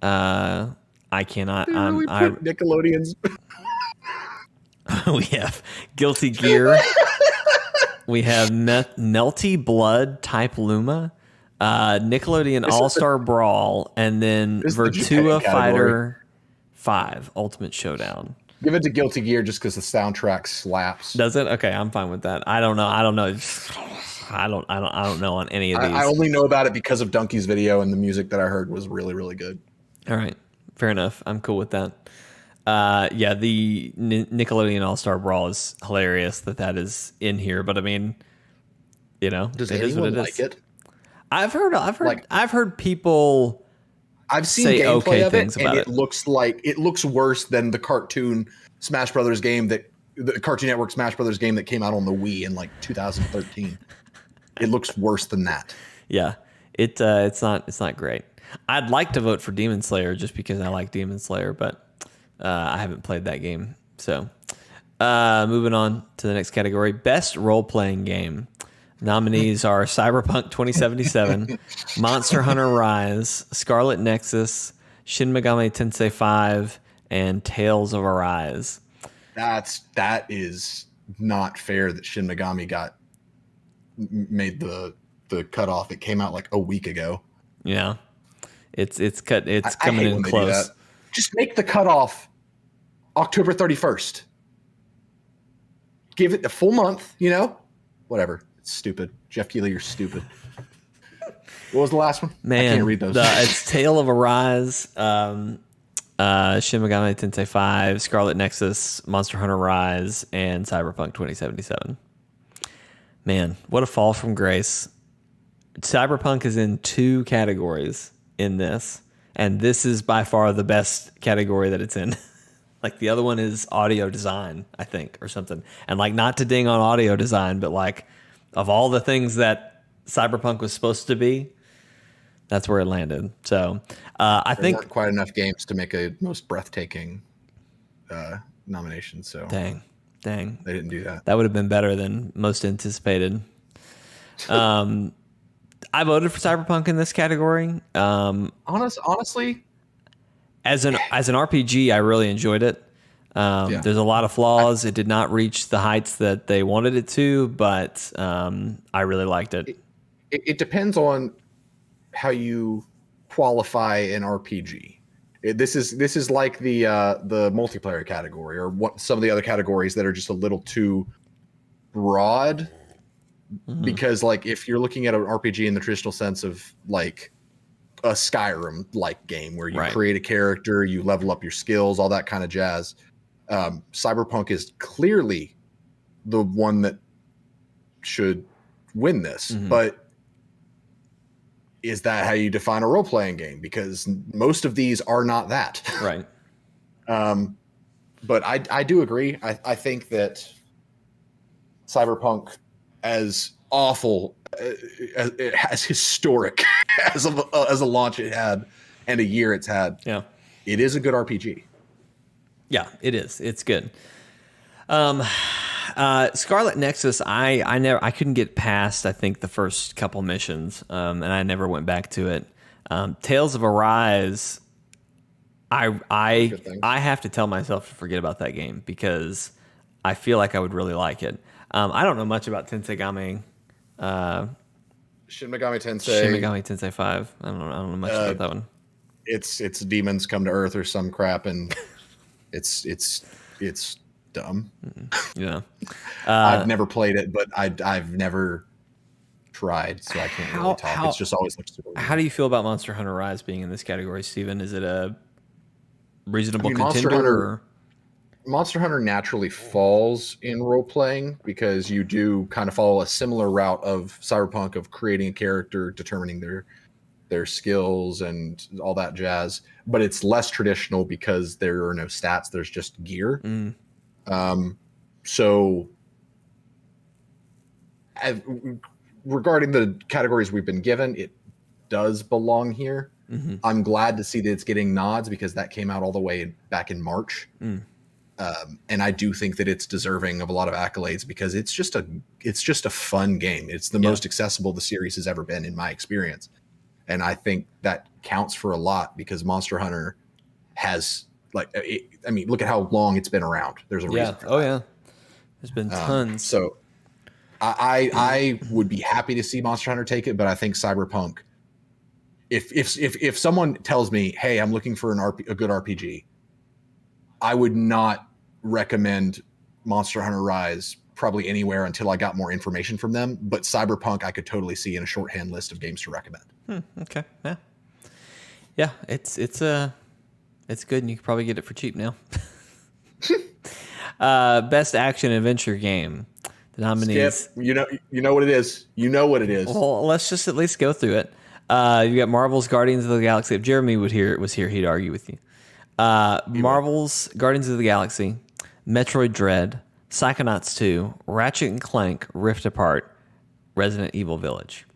I cannot. Nickelodeon's. We have Guilty Gear. We have Melty Blood Type Luma, Nickelodeon All-Star Brawl, and then Virtua Fighter 5 Ultimate Showdown. Give it to Guilty Gear just because the soundtrack slaps. Does it? Okay, I'm fine with that. I don't know. I don't know on any of these. I only know about it because of Donkey's video, and the music that I heard was really, really good. All right, fair enough. I'm cool with that. The Nickelodeon All-Star Brawl is hilarious that is in here, but I mean, does it is what anyone it like is. it? I've heard people. I've seen say gameplay okay of things it, about and it looks worse than the cartoon Smash Brothers game the Cartoon Network Smash Brothers game that came out on the Wii in like 2013. It looks worse than that. Yeah, it's not great. I'd like to vote for Demon Slayer just because I like Demon Slayer, but I haven't played that game. So, moving on to the next category, best role-playing game. Nominees are Cyberpunk 2077, Monster Hunter Rise, Scarlet Nexus, Shin Megami Tensei 5, and Tales of Arise. That is not fair that Shin Megami made the cutoff. It came out like a week ago. Yeah, it's coming in close. Just make the cutoff October 31st. give it a full month, you know? Whatever. It's stupid. Jeff Keighley, you're stupid. What was the last one? Man, I can't read those. It's Tale of Arise, Shin Megami Tensei 5, Scarlet Nexus, Monster Hunter Rise, and Cyberpunk 2077. Man, what a fall from grace. Cyberpunk is in 2 categories in this, and this is by far the best category that it's in. Like the other one is audio design, I think, or something. And like, not to ding on audio design, but like of all the things that Cyberpunk was supposed to be, that's where it landed. So I think weren't quite enough games to make a most breathtaking nomination. So dang, they didn't do that. That would have been better than most anticipated. I voted for Cyberpunk in this category. Honestly, as an RPG, I really enjoyed it. There's a lot of flaws. It did not reach the heights that they wanted it to, but I really liked it. It depends on how you qualify an RPG. This is like the multiplayer category, or what some of the other categories that are just a little too broad. Mm-hmm. Because like if you're looking at an RPG in the traditional sense of like a Skyrim like game where you create a character, you level up your skills, all that kind of jazz. Cyberpunk is clearly the one that should win this, but is that how you define a role-playing game? Because most of these are not that. Right. But I do agree. I think that Cyberpunk, as awful, as historic as a launch it had and a year it's had, it is a good RPG. Yeah, it is. It's good. Scarlet Nexus, I couldn't get past, I think, the first couple missions, and I never went back to it. Tales of Arise, I have to tell myself to forget about that game because I feel like I would really like it. I don't know much about Tensei Shin Megami Tensei 5. I don't know much about that one. It's demons come to Earth or some crap, and it's dumb. Yeah. I've never played it, but I've never tried, so I can't really talk. It's just always looks super weird. How do you feel about Monster Hunter Rise being in this category, Steven? Is it a reasonable contender? Monster Hunter naturally falls in role playing because you do kind of follow a similar route of Cyberpunk of creating a character, determining their skills and all that jazz, but it's less traditional because there are no stats. There's just gear. So regarding the categories we've been given, it does belong here. I'm glad to see that it's getting nods because that came out all the way back in March. And I do think that it's deserving of a lot of accolades because it's just a fun game. It's the most accessible the series has ever been in my experience. And I think that counts for a lot because Monster Hunter has look at how long it's been around. There's a reason for that. There's been tons. So I would be happy to see Monster Hunter take it, but I think Cyberpunk, if someone tells me, hey, I'm looking for a good RPG, I would not recommend Monster Hunter Rise probably anywhere until I got more information from them. But Cyberpunk, I could totally see in a shorthand list of games to recommend. Okay. Yeah. It's good, and you can probably get it for cheap now. Best action adventure game. The nominees. Skip. You know what it is. You know what it is. Well, let's just at least go through it. You got Marvel's Guardians of the Galaxy. If Jeremy was here, he'd argue with you. Marvel's Guardians of the Galaxy, Metroid Dread, Psychonauts 2, Ratchet and Clank, Rift Apart, Resident Evil Village.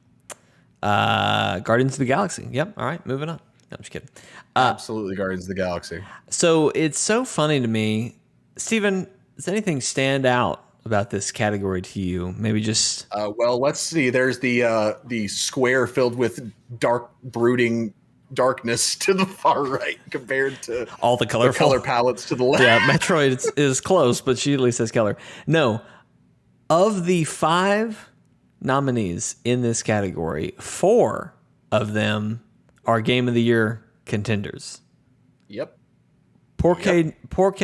Guardians of the Galaxy. Yep. All right. Moving on. No, I'm just kidding. Absolutely Guardians of the Galaxy. So it's so funny to me. Steven, does anything stand out about this category to you? Maybe just... well, let's see. There's the square filled with dark, brooding darkness to the far right compared to all the color palettes to the left. Yeah, Metroid is close, but she at least has color. No. Of the 5 nominees in this category, 4 of them are Game of the Year contenders. Yep. Porque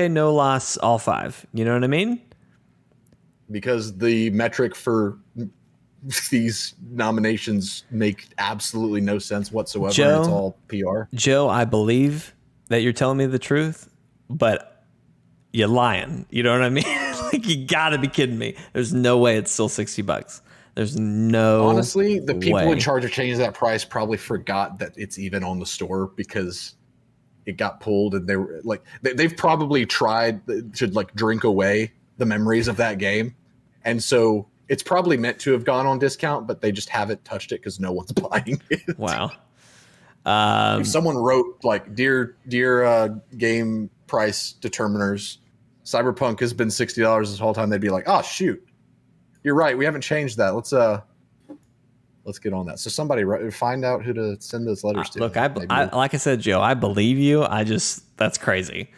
no las all 5. You know what I mean? because the metric for these nominations make absolutely no sense whatsoever. Joe, and it's all PR. Joe, I believe that you're telling me the truth, but you're lying. You know what I mean? Like, you gotta be kidding me. There's no way it's still $60. There's no Honestly, the people way. in charge of changing that price probably forgot that it's even on the store because it got pulled, and they were like, they've probably tried to like drink away the memories of that game, and so it's probably meant to have gone on discount, but they just haven't touched it because no one's buying it. Wow. If someone wrote like, dear game price determiners, Cyberpunk has been $60 this whole time, they'd be like, oh shoot, you're right, we haven't changed that. Let's get on that. So somebody find out who to send those letters to. Look, I like I said, Joe, I believe you. That's crazy.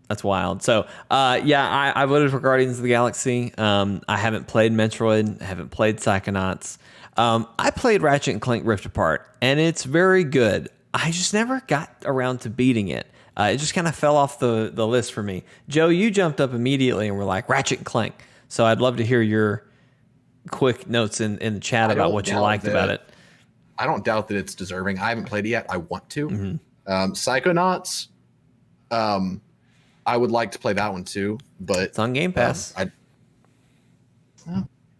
That's wild. So, yeah, I voted for Guardians of the Galaxy. I haven't played Metroid. I haven't played Psychonauts. I played Ratchet and Clank Rift Apart, and it's very good. I just never got around to beating it. It just kind of fell off the list for me. Joe, you jumped up immediately and were like, Ratchet and Clank. So I'd love to hear your quick notes in the chat about what you liked about it. I don't doubt that it's deserving. I haven't played it yet. I want to. Mm-hmm. Psychonauts, I would like to play that one too, but it's on Game Pass.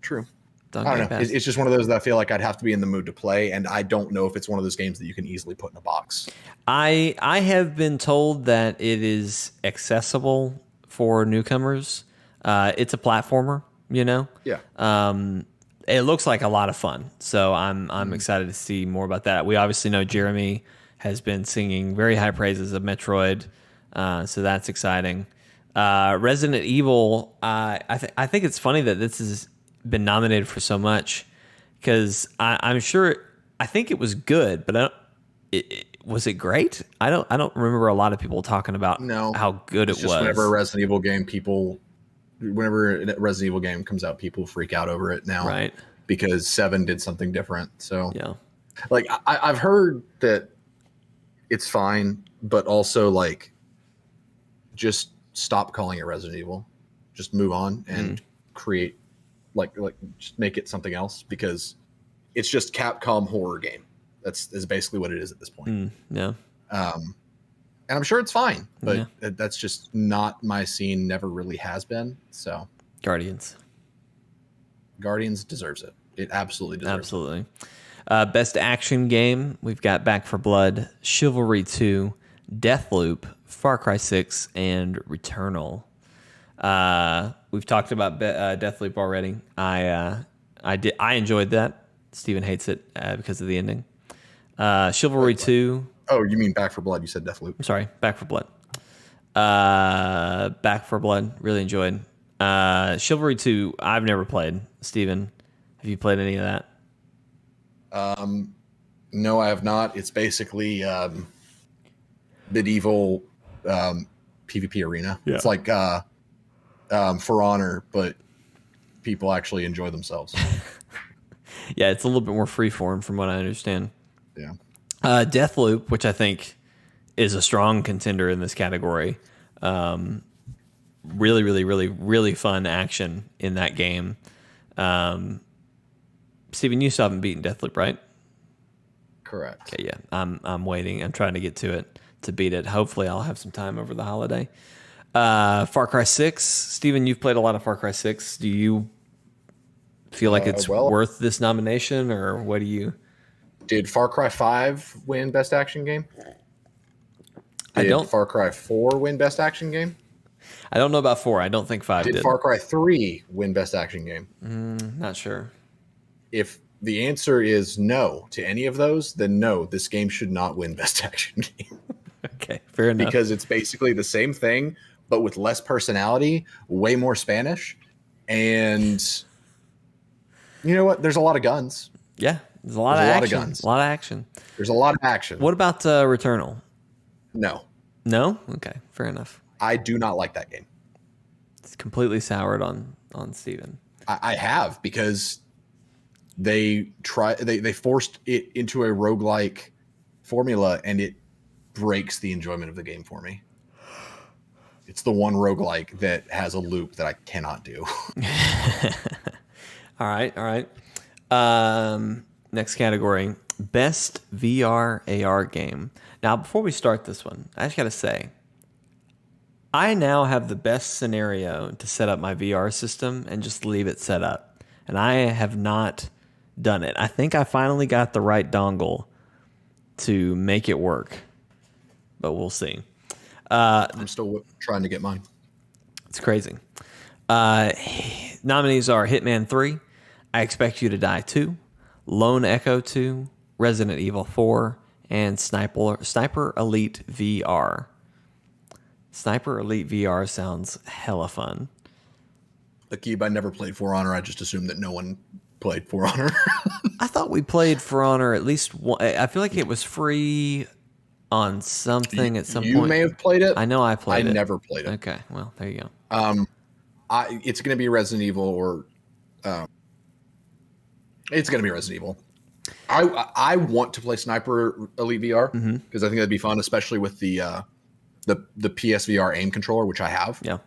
True. It's on I Game don't know. Pass. It's just one of those that I feel like I'd have to be in the mood to play, and I don't know if it's one of those games that you can easily put in a box. I have been told that it is accessible for newcomers. It's a platformer, you know? Yeah. It looks like a lot of fun. So I'm excited to see more about that. We obviously know Jeremy has been singing very high praises of Metroid. So that's exciting. Resident Evil, I think it's funny that this has been nominated for so much, because I'm sure, I think it was good, but was it great? I don't remember a lot of people talking about how good it was. Whenever a Resident Evil game comes out, people freak out over it now, right? Because 7 did something different. So yeah, like I've heard that it's fine, but also like, just stop calling it Resident Evil, just move on and create like just make it something else, because it's just Capcom horror game. Is basically what it is at this point. Yeah. And I'm sure it's fine, but that's just not my scene. Never really has been. So Guardians deserves it. It absolutely deserves it. Best action game, we've got Back 4 Blood, Chivalry 2, Deathloop, Far Cry 6, and Returnal. We've talked about Deathloop already. I enjoyed that. Steven hates it because of the ending. Chivalry 2. Oh, you mean Back 4 Blood? You said Deathloop. I'm sorry, Back 4 Blood. Back 4 Blood, really enjoyed. Chivalry 2, I've never played. Steven, have you played any of that? No, I have not. It's basically medieval PvP arena. Yeah. It's like For Honor, but people actually enjoy themselves. Yeah, it's a little bit more freeform from what I understand. Yeah. Deathloop, which I think is a strong contender in this category. Really, really, really, really fun action in that game. Steven, you still haven't beaten Deathloop, right? Correct. Okay, yeah. I'm waiting. I'm trying to get to it to beat it. Hopefully I'll have some time over the holiday. Far Cry 6. Steven, you've played a lot of Far Cry 6. Do you feel like it's worth this nomination, or what do you... Did Far Cry 5 win Best Action Game? Did Far Cry 4 win Best Action Game? I don't know about 4. I don't think 5 did. Did Far Cry 3 win Best Action Game? Not sure. If the answer is no to any of those, then no, this game should not win Best Action Game. Okay, fair enough. Because it's basically the same thing, but with less personality, way more Spanish, and you know what? There's a lot of guns. Yeah, there's a lot of guns. A lot of action. There's a lot of action. What about Returnal? No. No? Okay, fair enough. I do not like that game. It's completely soured on Steven. I have, because they forced it into a roguelike formula, and it breaks the enjoyment of the game for me. It's the one roguelike that has a loop that I cannot do. All right. Next category, best VR AR game. Now, before we start this one, I just got to say, I now have the best scenario to set up my VR system and just leave it set up. And I have not done it. I think I finally got the right dongle to make it work, but we'll see. I'm still trying to get mine. It's crazy. Nominees are Hitman 3, I Expect You to Die 2, Lone Echo 2, Resident Evil 4, and Sniper Elite VR. Sniper Elite VR sounds hella fun. Akib, I never played For Honor. I just assumed that no one played For Honor. I thought we played For Honor at least one. I feel like it was free on something at some point. You may have played it. I know I played it. I never played it. Okay, well, there you go. It's going to be Resident Evil or... it's going to be Resident Evil. I want to play Sniper Elite VR because I think that'd be fun, especially with the PSVR aim controller, which I have. Yeah.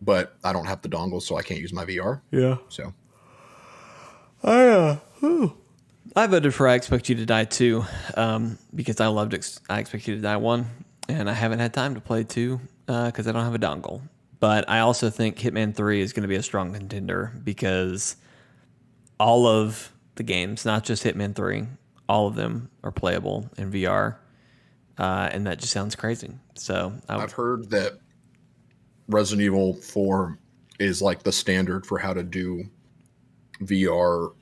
But I don't have the dongle, so I can't use my VR. Yeah. So. I voted for I Expect You to Die 2 because I loved I Expect You to Die 1, and I haven't had time to play 2 because I don't have a dongle. But I also think Hitman 3 is going to be a strong contender because all of the games, not just Hitman 3, all of them are playable in VR, and that just sounds crazy. So I've heard that Resident Evil 4 is like the standard for how to do VR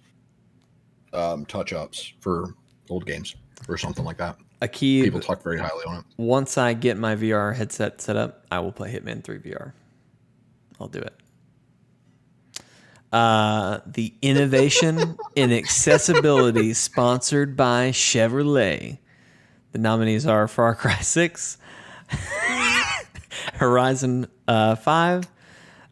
touch-ups for old games or something like that. People talk very highly on it. Once I get my VR headset set up, I will play Hitman 3 VR. I'll do it. The Innovation in Accessibility sponsored by Chevrolet. The nominees are Far Cry 6, Horizon 5,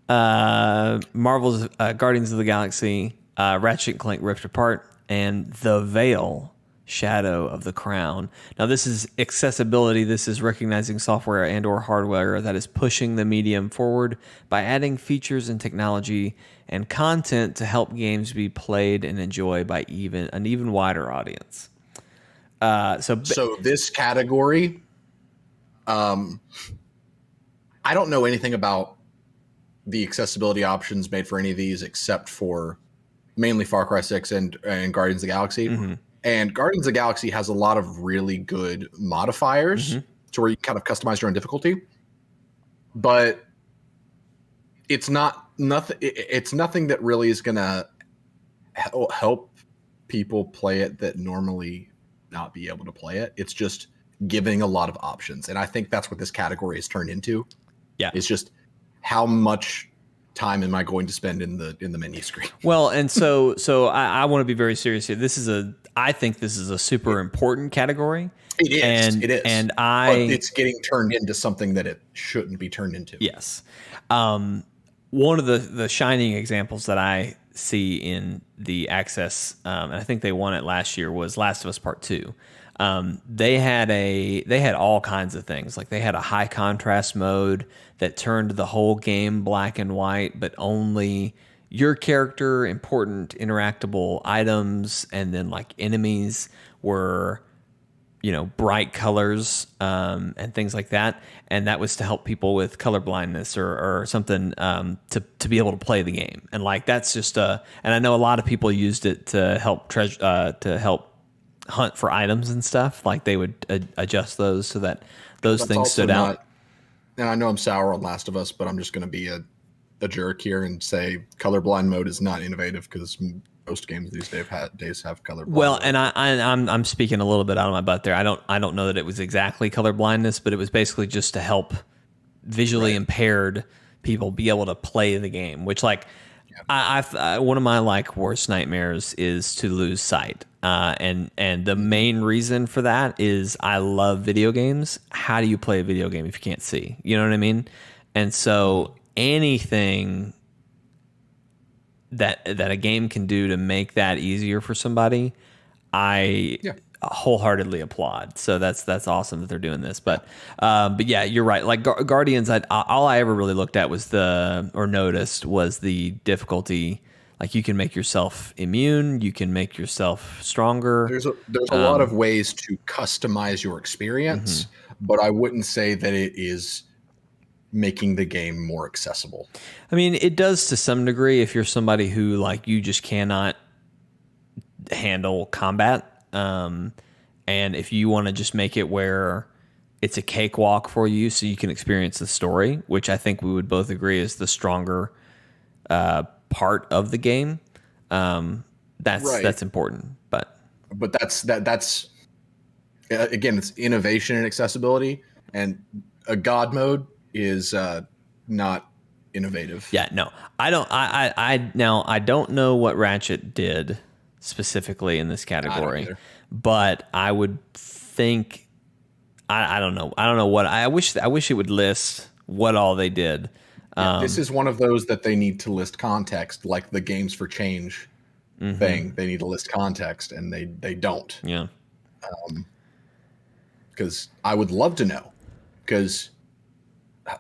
Marvel's Guardians of the Galaxy, Ratchet and Clank Rift Apart, and The Veil, Shadow of the Crown. Now, this is accessibility. This is recognizing software and or hardware that is pushing the medium forward by adding features and technology and content to help games be played and enjoyed by an even wider audience. So this category, I don't know anything about the accessibility options made for any of these except for mainly Far Cry 6 and Guardians of the Galaxy. Mm-hmm. And Guardians of the Galaxy has a lot of really good modifiers to where you kind of customize your own difficulty. But it's nothing that really is going to help people play it that normally not be able to play it. It's just giving a lot of options. And I think that's what this category has turned into. Yeah. It's just how much time am I going to spend in the menu screen? Well, and so I want to be very serious here. I think this is a super important category. It is. It is. And but it's getting turned into something that it shouldn't be turned into. Yes. One of the shining examples that I see in the access, and I think they won it last year, was Last of Us Part 2. They had all kinds of things. Like they had a high contrast mode that turned the whole game black and white, but only your character, important interactable items, and then like enemies were, bright colors, and things like that. And that was to help people with color blindness or something, to be able to play the game. And like, that's just and I know a lot of people used it to help hunt for items and stuff. Like they would adjust those so that those things stood out. And I know I'm sour on Last of Us, but I'm just going to be a jerk here and say colorblind mode is not innovative because most games these days have colorblind. Well, mode. and I'm speaking a little bit out of my butt there. I don't know that it was exactly color blindness, but it was basically just to help visually impaired people be able to play the game. Which like, one of my like worst nightmares is to lose sight. And the main reason for that is I love video games. How do you play a video game if you can't see? You know what I mean? And so anything that a game can do to make that easier for somebody, I wholeheartedly applaud. So that's awesome that they're doing this. But yeah, you're right. Like Guardians, all I ever really looked at was noticed was the difficulty. Like you can make yourself immune, you can make yourself stronger. There's a lot of ways to customize your experience, but I wouldn't say that it is making the game more accessible. I mean, it does to some degree if you're somebody who like you just cannot handle combat. And if you want to just make it where it's a cakewalk for you so you can experience the story, which I think we would both agree is the stronger part of the game, that's important. But that's again, it's innovation and accessibility, and a God mode is not innovative. Yeah, no, I don't know what Ratchet did specifically in this category, but I would think I don't know what I wish it would list what all they did. This is one of those that they need to list context, like the Games for Change thing. They need to list context, and they don't. Yeah. Because I would love to know, because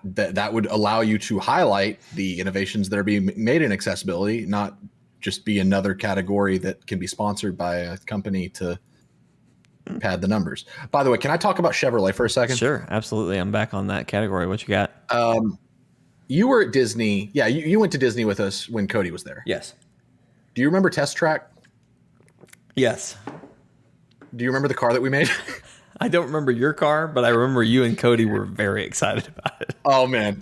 that would allow you to highlight the innovations that are being made in accessibility, not just be another category that can be sponsored by a company to pad the numbers. By the way, can I talk about Chevrolet for a second? Sure, absolutely. I'm back on that category. What you got? You were at Disney. Yeah, you went to Disney with us when Cody was there. Yes. Do you remember Test Track? Yes. Do you remember the car that we made? I don't remember your car, but I remember you and Cody were very excited about it. Oh man.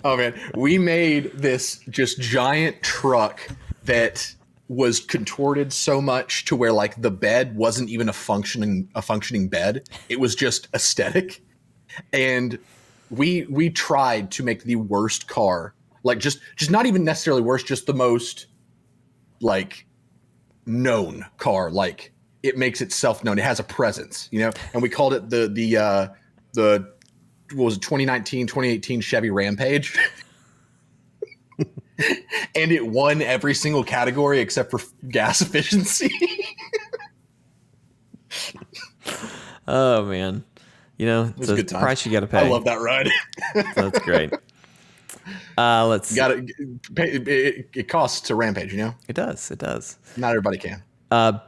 We made this just giant truck that was contorted so much to where like the bed wasn't even a functioning bed. It was just aesthetic. And we tried to make the worst car, like just not even necessarily worst, just the most like known car. Like it makes itself known. It has a presence, you know? And we called it the what was it, 2019, 2018 Chevy Rampage. And it won every single category except for gas efficiency. Oh man. You know, it's a price you got to pay. I love that ride. That's great. Let's it costs to Rampage, you know? It does. Not everybody can.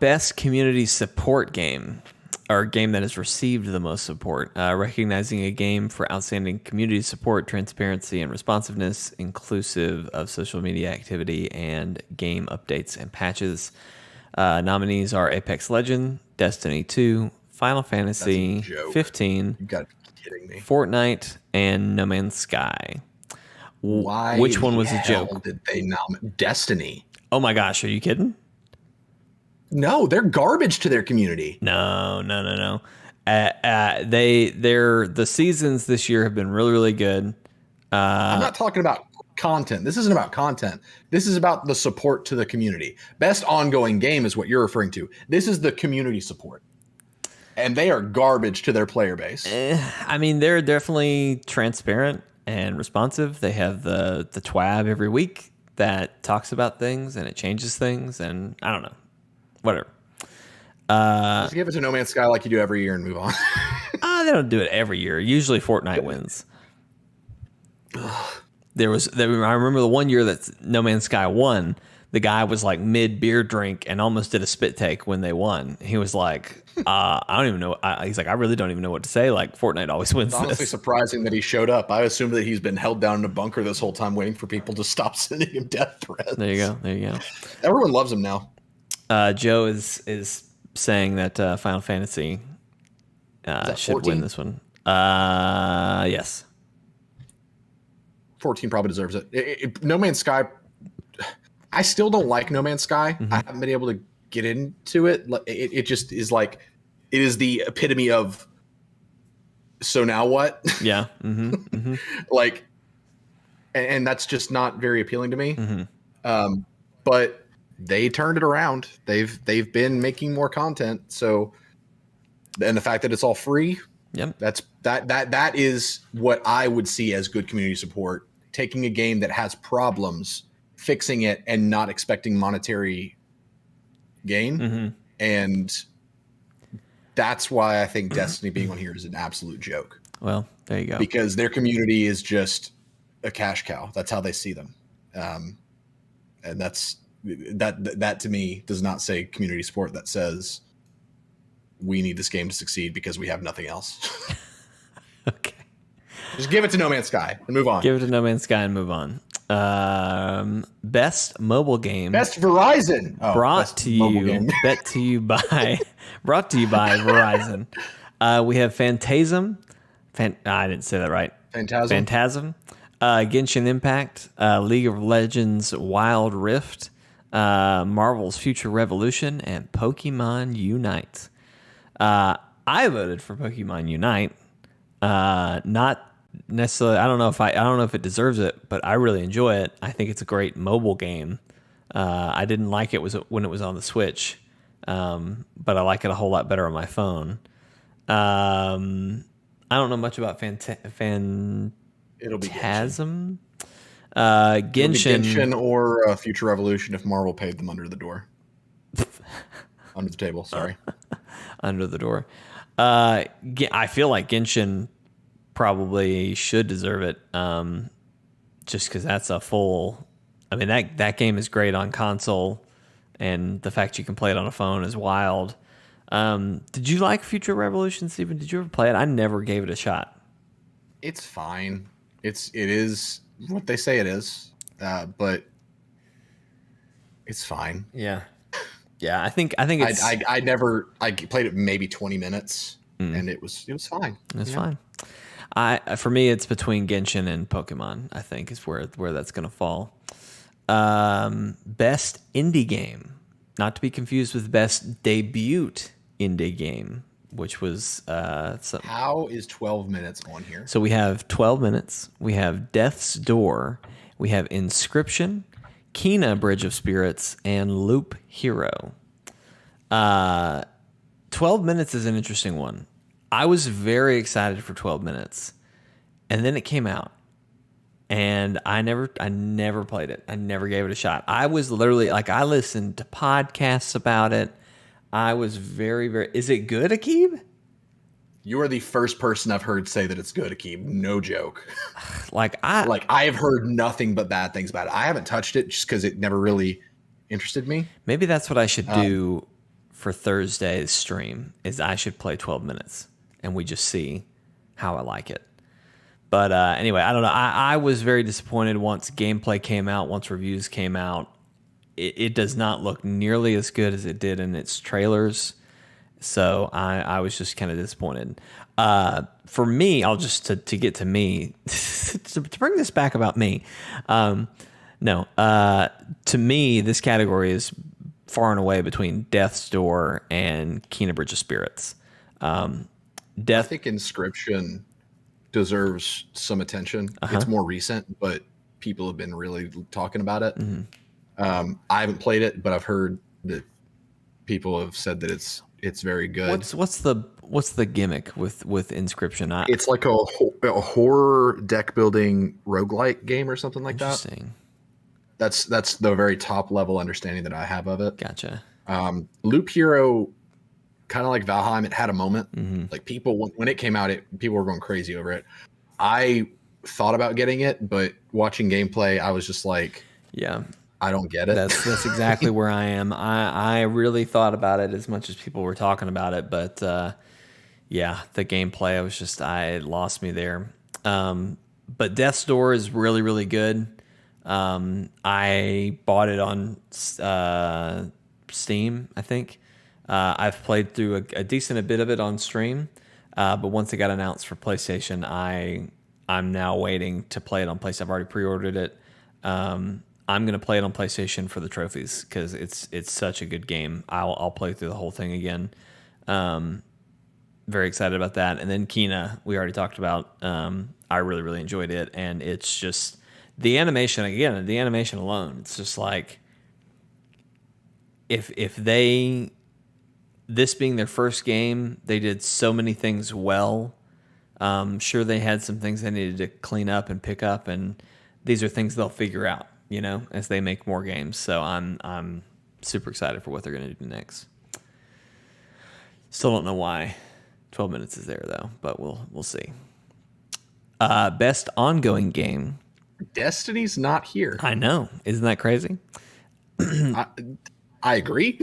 Best community support game, or game that has received the most support, recognizing a game for outstanding community support, transparency, and responsiveness, inclusive of social media activity and game updates and patches. Nominees are Apex Legends, Destiny 2, Final Fantasy 15, You got to be kidding me. Fortnite, and No Man's Sky. Which one was a joke? Did they nominate Destiny? Oh my gosh, are you kidding? No, they're garbage to their community. No. The seasons this year have been really, really good. I'm not talking about content. This isn't about content. This is about the support to the community. Best ongoing game is what you're referring to. This is the community support. And they are garbage to their player base. I mean, they're definitely transparent and responsive. They have the TWAB every week that talks about things and it changes things. And I don't know. Whatever. Just give it to No Man's Sky like you do every year and move on. They don't do it every year. Usually Fortnite wins. I remember the one year that No Man's Sky won, the guy was like mid beer drink and almost did a spit take when they won. He was like, I don't even know. He's like, I really don't even know what to say. Like Fortnite always wins. It's honestly surprising that he showed up. I assumed that he's been held down in a bunker this whole time waiting for people to stop sending him death threats. There you go. Everyone loves him now. Joe is saying that Final Fantasy should 14? win this one. Yes. 14 probably deserves it. No Man's Sky, I still don't like No Man's Sky. I haven't been able to get into it. It just is like, it is the epitome of, so now what? Yeah. Like, and that's just not very appealing to me. But they turned it around. They've been making more content. So, and the fact that it's all free, yep, that is what I would see as good community support. Taking a game that has problems, fixing it, and not expecting monetary gain. And that's why I think Destiny being on here is an absolute joke. Well, there you go. Because their community is just a cash cow. That's how they see them. And that to me does not say community support. That says we need this game to succeed because we have nothing else. Okay. Just give it to No Man's Sky and move on. Give it to No Man's Sky and move on. Best mobile game. Best Verizon. Brought to you by Verizon. We have Phantasm. I didn't say that right. Phantasm. Genshin Impact. League of Legends Wild Rift. Marvel's Future Revolution, and Pokemon Unite. I voted for Pokemon Unite. Not necessarily. I don't know if it deserves it, but I really enjoy it. I think it's a great mobile game. I didn't like it when it was on the Switch, but I like it a whole lot better on my phone. I don't know much about Phantasm. It'll be Genshin. Genshin or Future Revolution if Marvel paid them under the door. Under the table, sorry. Under the door. I feel like Genshin probably should deserve it, just because that's a full... I mean, that game is great on console, and the fact you can play it on a phone is wild. Did you like Future Revolution, Steven? Did you ever play it? I never gave it a shot. It's fine. It is what they say it is, but it's fine. Yeah. I think it's... I played it maybe 20 minutes, and it was fine. It's fine. For me, it's between Genshin and Pokemon, I think, is where that's going to fall. Best indie game, not to be confused with best debut indie game, which was how is 12 minutes on here? So we have 12 minutes. We have Death's Door. We have Inscription, Kena Bridge of Spirits, and Loop Hero. 12 minutes is an interesting one. I was very excited for 12 minutes, and then it came out, and I never played it. I never gave it a shot. I was literally I listened to podcasts about it. I was very, very... Is it good, Akib? You are the first person I've heard say that it's good, Akib. No joke. I have heard nothing but bad things about it. I haven't touched it just because it never really interested me. Maybe that's what I should do for Thursday's stream. Is I should play 12 minutes and we just see how I like it. But anyway, I don't know. I was very disappointed once gameplay came out, once reviews came out. It does not look nearly as good as it did in its trailers. So I was just kind of disappointed. For me, I'll just to get to me, to bring this back about me. To me, this category is far and away between Death's Door and Kena Bridge of Spirits. I think Inscription deserves some attention. It's more recent, but people have been really talking about it. Mm-hmm. I haven't played it, but I've heard that people have said that it's very good. What's the gimmick with Inscription? It's like a horror deck building roguelike game or something like that. Interesting. That's the very top level understanding that I have of it. Gotcha. Loop Hero, kind of like Valheim, it had a moment. Mm-hmm. Like people, when it came out, people were going crazy over it. I thought about getting it, but watching gameplay, I was just like, yeah, I don't get it. That's exactly where I am. I really thought about it as much as people were talking about it, but the gameplay, I lost me there. But Death's Door is really, really good. I bought it on Steam, I think. I've played through a decent bit of it on stream, but once it got announced for PlayStation, I'm now waiting to play it on PlayStation. I've already pre-ordered it. I'm going to play it on PlayStation for the trophies because it's such a good game. I'll play through the whole thing again. Very excited about that. And then Kena, we already talked about. I really, really enjoyed it. And it's just the animation, again, the animation alone. It's just like if this being their first game, they did so many things well. Sure, they had some things they needed to clean up and pick up. And these are things they'll figure out, as they make more games. So I'm super excited for what they're going to do next. Still don't know why 12 minutes is there though, but we'll see. Best ongoing game. Destiny's not here. I know. Isn't that crazy? I agree.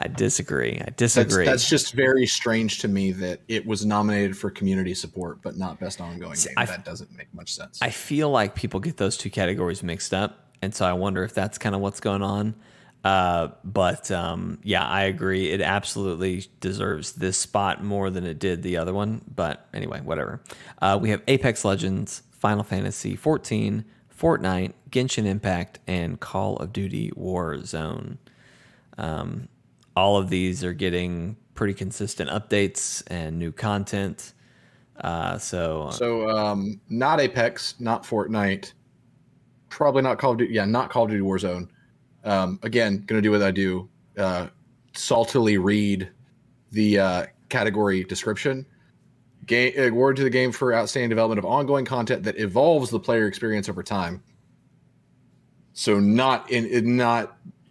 I disagree. That's just very strange to me that it was nominated for community support, but not best ongoing game. That doesn't make much sense. I feel like people get those two categories mixed up, and so I wonder if that's kind of what's going on. But I agree. It absolutely deserves this spot more than it did the other one. But anyway, whatever. We have Apex Legends, Final Fantasy 14, Fortnite, Genshin Impact, and Call of Duty Warzone. All of these are getting pretty consistent updates and new content. So not Apex, not Fortnite, probably not Call of Duty. Yeah, not Call of Duty Warzone. Again, going to do what I do. Saltily read the category description. Award to the game for outstanding development of ongoing content that evolves the player experience over time. So not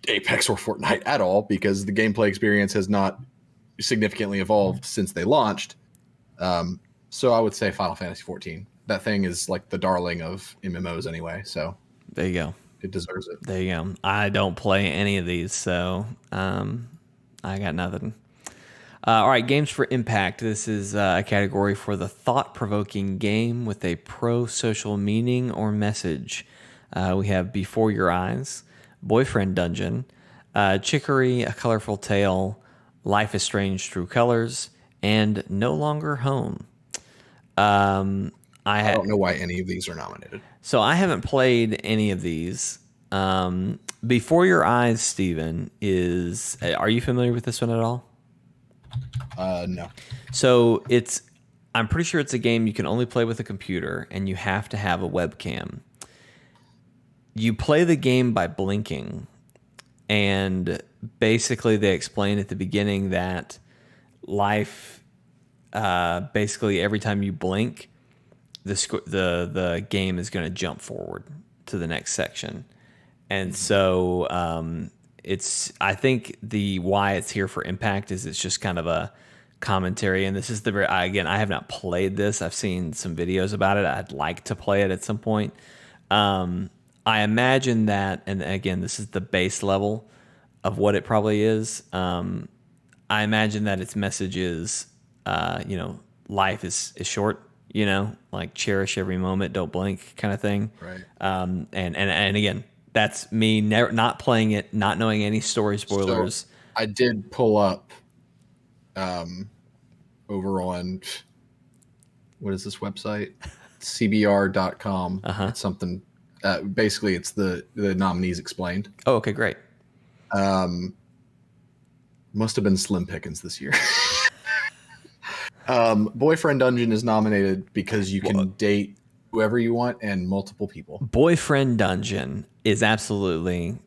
Apex or Fortnite at all, because the gameplay experience has not significantly evolved since they launched. So I would say Final Fantasy 14. That thing is like the darling of MMOs anyway. So there you go. It deserves it. There you go. I don't play any of these, so I got nothing. All right, Games for Impact. This is a category for the thought-provoking game with a pro-social meaning or message. We have Before Your Eyes, Boyfriend Dungeon, Chicory, A Colorful Tale, Life is Strange, True Colors, and No Longer Home. I don't know why any of these are nominated. So I haven't played any of these. Before Your Eyes, Steven, is... Are you familiar with this one at all? No. So I'm pretty sure it's a game you can only play with a computer, and you have to have a webcam. You play the game by blinking, and basically they explain at the beginning that life, basically every time you blink, the game is going to jump forward to the next section. And so I think why it's here for Impact is it's just kind of a commentary. And this is again, I have not played this. I've seen some videos about it. I'd like to play it at some point. I imagine that, and again, this is the base level of what it probably is. I imagine that its message is, life is short, like cherish every moment, don't blink kind of thing. Right. And again, that's me not playing it, not knowing any story spoilers. So I did pull up over on, what is this website? CBR.com. It's something, basically it's the nominees explained. Oh, okay, great. Must have been slim pickings this year. Boyfriend Dungeon is nominated because you can date whoever you want and multiple people. Boyfriend Dungeon is absolutely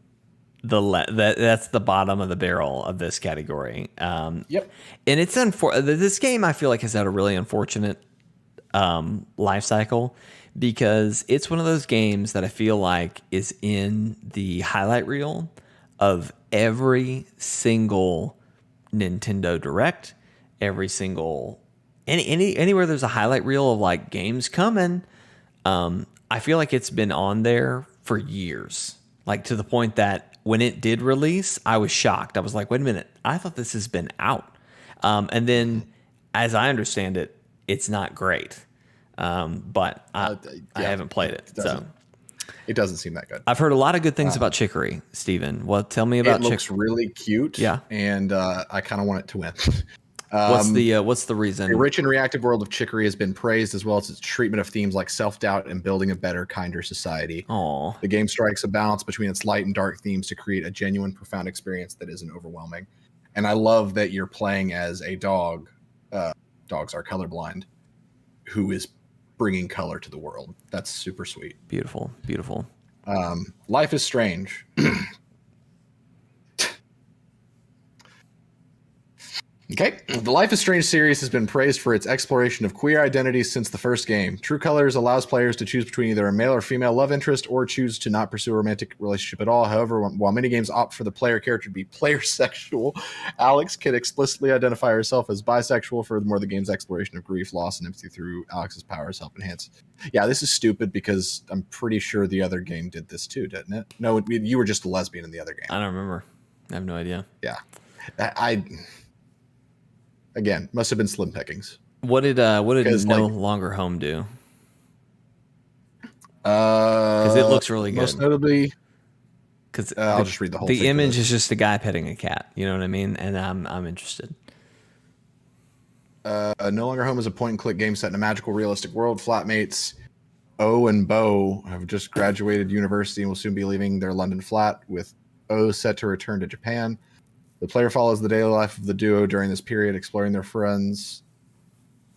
that's the bottom of the barrel of this category. Yep. And it's this game I feel like has had a really unfortunate life cycle, because it's one of those games that I feel like is in the highlight reel of every single Nintendo Direct, every single anywhere there's a highlight reel of like games coming. I feel like it's been on there for years, like to the point that when it did release, I was shocked. I was like, wait a minute, I thought this has been out. And then as I understand it, it's not great. But I haven't played it. It doesn't seem that good. I've heard a lot of good things about Chicory, Steven. Well, tell me about Chicory. It looks really cute. Yeah. And I kind of want it to win. What's the reason? The rich and reactive world of Chicory has been praised, as well as its treatment of themes like self-doubt and building a better, kinder society. Aww. The game strikes a balance between its light and dark themes to create a genuine, profound experience that isn't overwhelming. And I love that you're playing as a dog. Dogs are colorblind, who is bringing color to the world. That's super sweet. Beautiful, beautiful. Life is Strange. Okay. The Life is Strange series has been praised for its exploration of queer identities since the first game. True Colors allows players to choose between either a male or female love interest or choose to not pursue a romantic relationship at all. However, while many games opt for the player character to be player sexual, Alex can explicitly identify herself as bisexual. Furthermore, the game's exploration of grief, loss, and empathy through Alex's powers help enhance. Yeah, this is stupid because I'm pretty sure the other game did this too, didn't it? No, you were just a lesbian in the other game. I don't remember. I have no idea. Yeah. Again, must have been slim pickings. What did No Longer Home do? Because it looks really good. Most notably, because I'll just read the whole thing. The image is just a guy petting a cat. You know what I mean? And I'm interested. No Longer Home is a point-and-click game set in a magical, realistic world. Flatmates O and Bo have just graduated university and will soon be leaving their London flat, with O set to return to Japan. The player follows the daily life of the duo during this period, exploring their friends,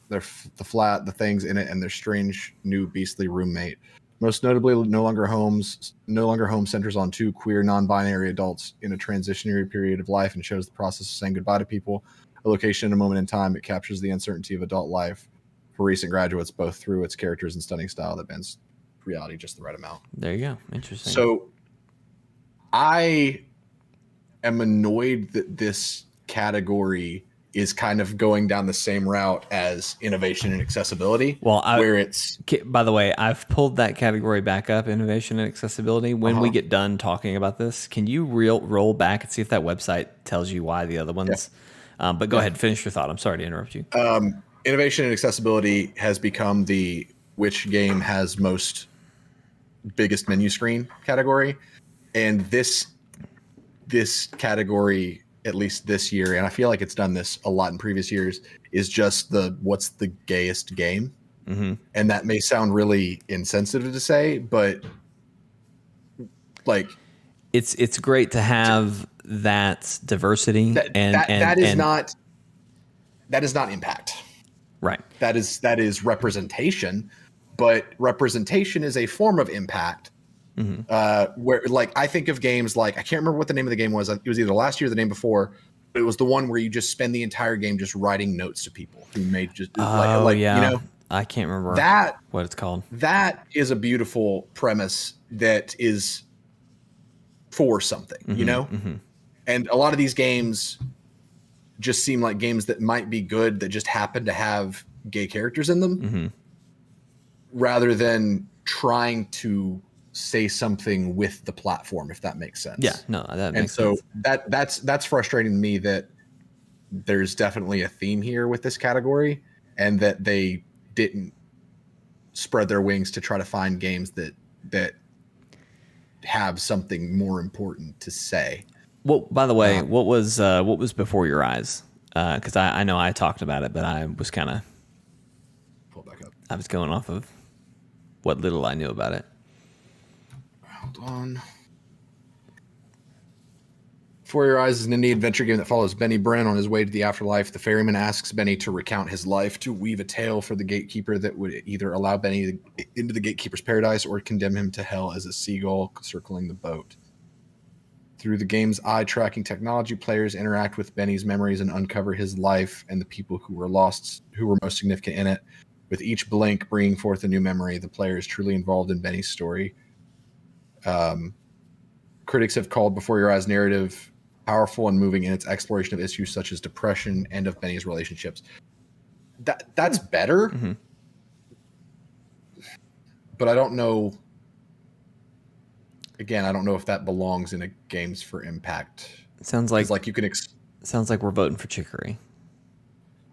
the flat, the things in it, and their strange new beastly roommate. Most notably, No Longer Home centers on two queer, non-binary adults in a transitionary period of life and shows the process of saying goodbye to people. A location and a moment in time, it captures the uncertainty of adult life for recent graduates, both through its characters and stunning style that bends reality just the right amount. There you go. Interesting. So, I am annoyed that this category is kind of going down the same route as innovation and accessibility. Well, where it's, by the way, I've pulled that category back up, innovation and accessibility. When we get done talking about this, can you roll back and see if that website tells you why the other ones? Yeah. But go ahead, finish your thought. I'm sorry to interrupt you. Innovation and accessibility has become the which game has most biggest menu screen category, and this category, at least this year, and I feel like it's done this a lot in previous years, is just what's the gayest game. Mm-hmm. And that may sound really insensitive to say, but like it's great to have that diversity. That is not impact. Right. That is representation, but representation is a form of impact. Mm-hmm. Where, like, I think of games like, I can't remember what the name of the game was. It was either last year or the name before, but it was the one where you just spend the entire game just writing notes to people who made just yeah. You know, I can't remember what it's called. That is a beautiful premise that is for something, you know? Mm-hmm. And a lot of these games just seem like games that might be good that just happen to have gay characters in them, mm-hmm. rather than trying to say something with the platform, if that makes sense. Yeah, no, that makes sense. And so that's frustrating to me, that there's definitely a theme here with this category, and that they didn't spread their wings to try to find games that have something more important to say. Well, by the way, what was Before Your Eyes? Because I know I talked about it, but I was kind of pull back up. I was going off of what little I knew about it. Hold on. Before Your Eyes is an indie adventure game that follows Benny Bren on his way to the afterlife. The ferryman asks Benny to recount his life, to weave a tale for the gatekeeper that would either allow Benny into the gatekeeper's paradise or condemn him to hell as a seagull circling the boat. Through the game's eye-tracking technology, players interact with Benny's memories and uncover his life and the people who were most significant in it. With each blink bringing forth a new memory, the player is truly involved in Benny's story. Critics have called Before Your Eyes narrative powerful and moving in its exploration of issues such as depression and of Benny's relationships. That's better, mm-hmm. but I don't know. Again, I don't know if that belongs in a Games for Impact. It sounds like you can. Sounds like we're voting for Chicory.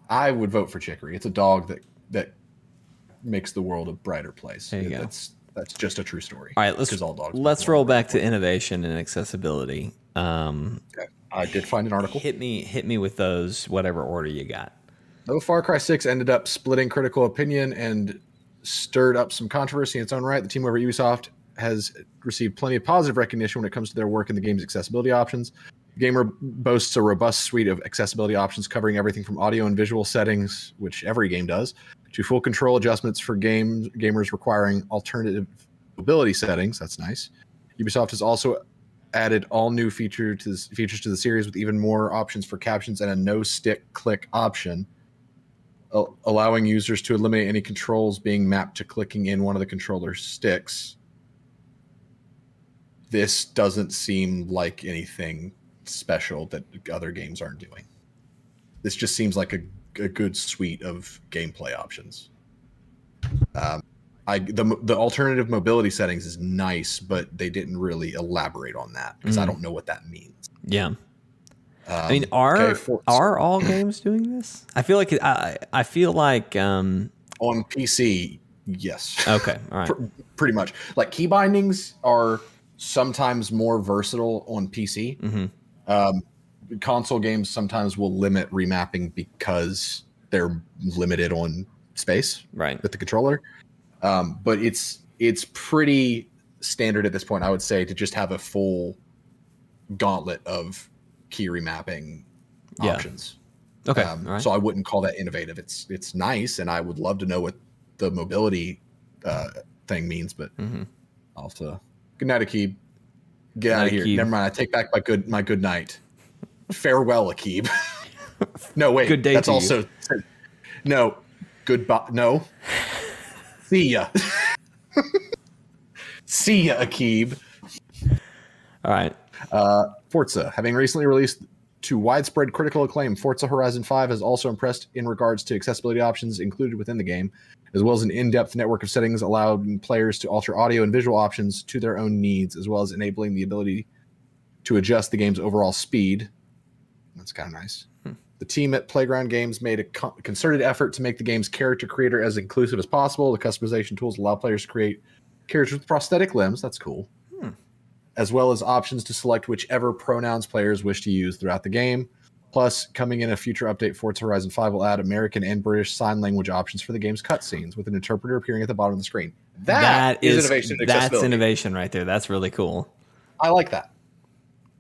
I would vote for Chicory. It's a dog that makes the world a brighter place. There you go. That's just a true story. All right, let's roll back to innovation and accessibility. Okay. I did find an article. Hit me with those, whatever order you got. Though Far Cry 6 ended up splitting critical opinion and stirred up some controversy in its own right, the team over at Ubisoft has received plenty of positive recognition when it comes to their work in the game's accessibility options. The game boasts a robust suite of accessibility options covering everything from audio and visual settings, which every game does, to full control adjustments for gamers requiring alternative mobility settings. That's nice. Ubisoft has also added all new features to the series with even more options for captions and a no stick click option, allowing users to eliminate any controls being mapped to clicking in one of the controller sticks. This doesn't seem like anything special that other games aren't doing. This just seems like a good suite of gameplay options. The alternative mobility settings is nice, but they didn't really elaborate on that because I don't know what that means. Yeah. I mean, are all games doing this? I feel like on PC, yes. Okay, all right. Pretty much. Like key bindings are sometimes more versatile on PC. Mm-hmm. Console games sometimes will limit remapping because they're limited on space with the controller. But it's pretty standard at this point, I would say, to just have a full gauntlet of key remapping options. Okay. All right. So I wouldn't call that innovative. It's nice, and I would love to know what the mobility thing means, but I'll have to. Good night, Akib. Get out of here. Never mind. I take back my good night. Farewell, Akib. No, wait. Good day. That's also no. Goodbye. No. See ya. See ya, Akib. All right. Forza, having recently released to widespread critical acclaim, Forza Horizon 5 has also impressed in regards to accessibility options included within the game, as well as an in-depth network of settings allowing players to alter audio and visual options to their own needs, as well as enabling the ability to adjust the game's overall speed. That's kind of nice. The team at Playground Games made a concerted effort to make the game's character creator as inclusive as possible. The customization tools allow players to create characters with prosthetic limbs. That's cool. As well as options to select whichever pronouns players wish to use throughout the game. Plus, coming in a future update, Forza Horizon 5 will add American and British sign language options for the game's cutscenes, with an interpreter appearing at the bottom of the screen. That is innovation and accessibility. That's innovation right there. That's really cool. I like that.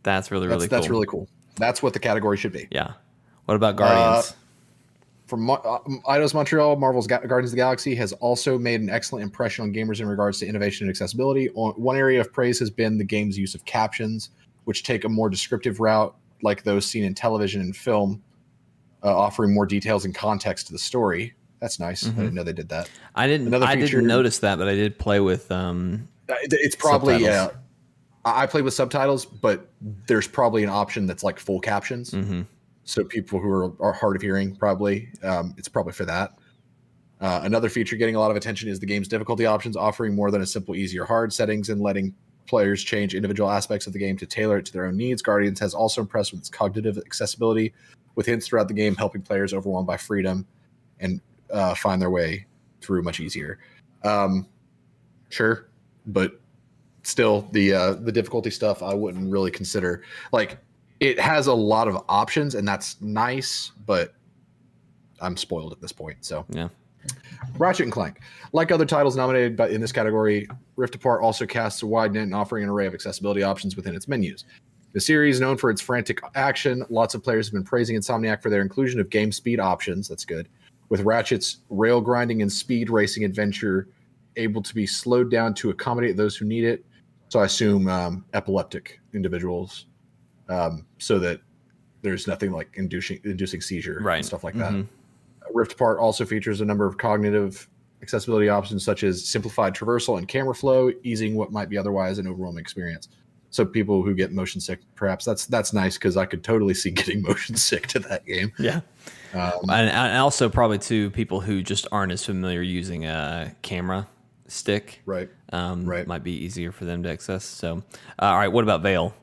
That's really cool. That's really cool. That's what the category should be. Yeah. What about Guardians? From Eidos Montreal, Marvel's Guardians of the Galaxy has also made an excellent impression on gamers in regards to innovation and accessibility. One area of praise has been the game's use of captions, which take a more descriptive route like those seen in television and film, offering more details and context to the story. That's nice. I didn't know they did that. I didn't notice that, but I did play with it's probably subtitles. I played with subtitles, but there's probably an option that's like full captions. So people who are hard of hearing, probably, it's probably for that. Another feature getting a lot of attention is the game's difficulty options, offering more than a simple easy or hard settings and letting players change individual aspects of the game to tailor it to their own needs. Guardians has also impressed with its cognitive accessibility, with hints throughout the game helping players overwhelmed by freedom and find their way through much easier. Sure, but still, the difficulty stuff I wouldn't really consider. Like, it has a lot of options, and that's nice, but I'm spoiled at this point. So yeah. Ratchet and Clank, like other titles nominated in this category, Rift Apart also casts a wide net and offering an array of accessibility options within its menus. The series, known for its frantic action, lots of players have been praising Insomniac for their inclusion of game speed options. That's good. With Ratchet's rail grinding and speed racing adventure able to be slowed down to accommodate those who need it. So I assume epileptic individuals. So that there's nothing like inducing seizure and stuff like that. Rift Apart also features a number of cognitive accessibility options, such as simplified traversal and camera flow, easing what might be otherwise an overwhelming experience. So people who get motion sick, perhaps that's nice, because I could totally see getting motion sick to that game. Yeah. And also probably to people who just aren't as familiar using a camera stick. Right. Might be easier for them to access. So, all right. What about Veil?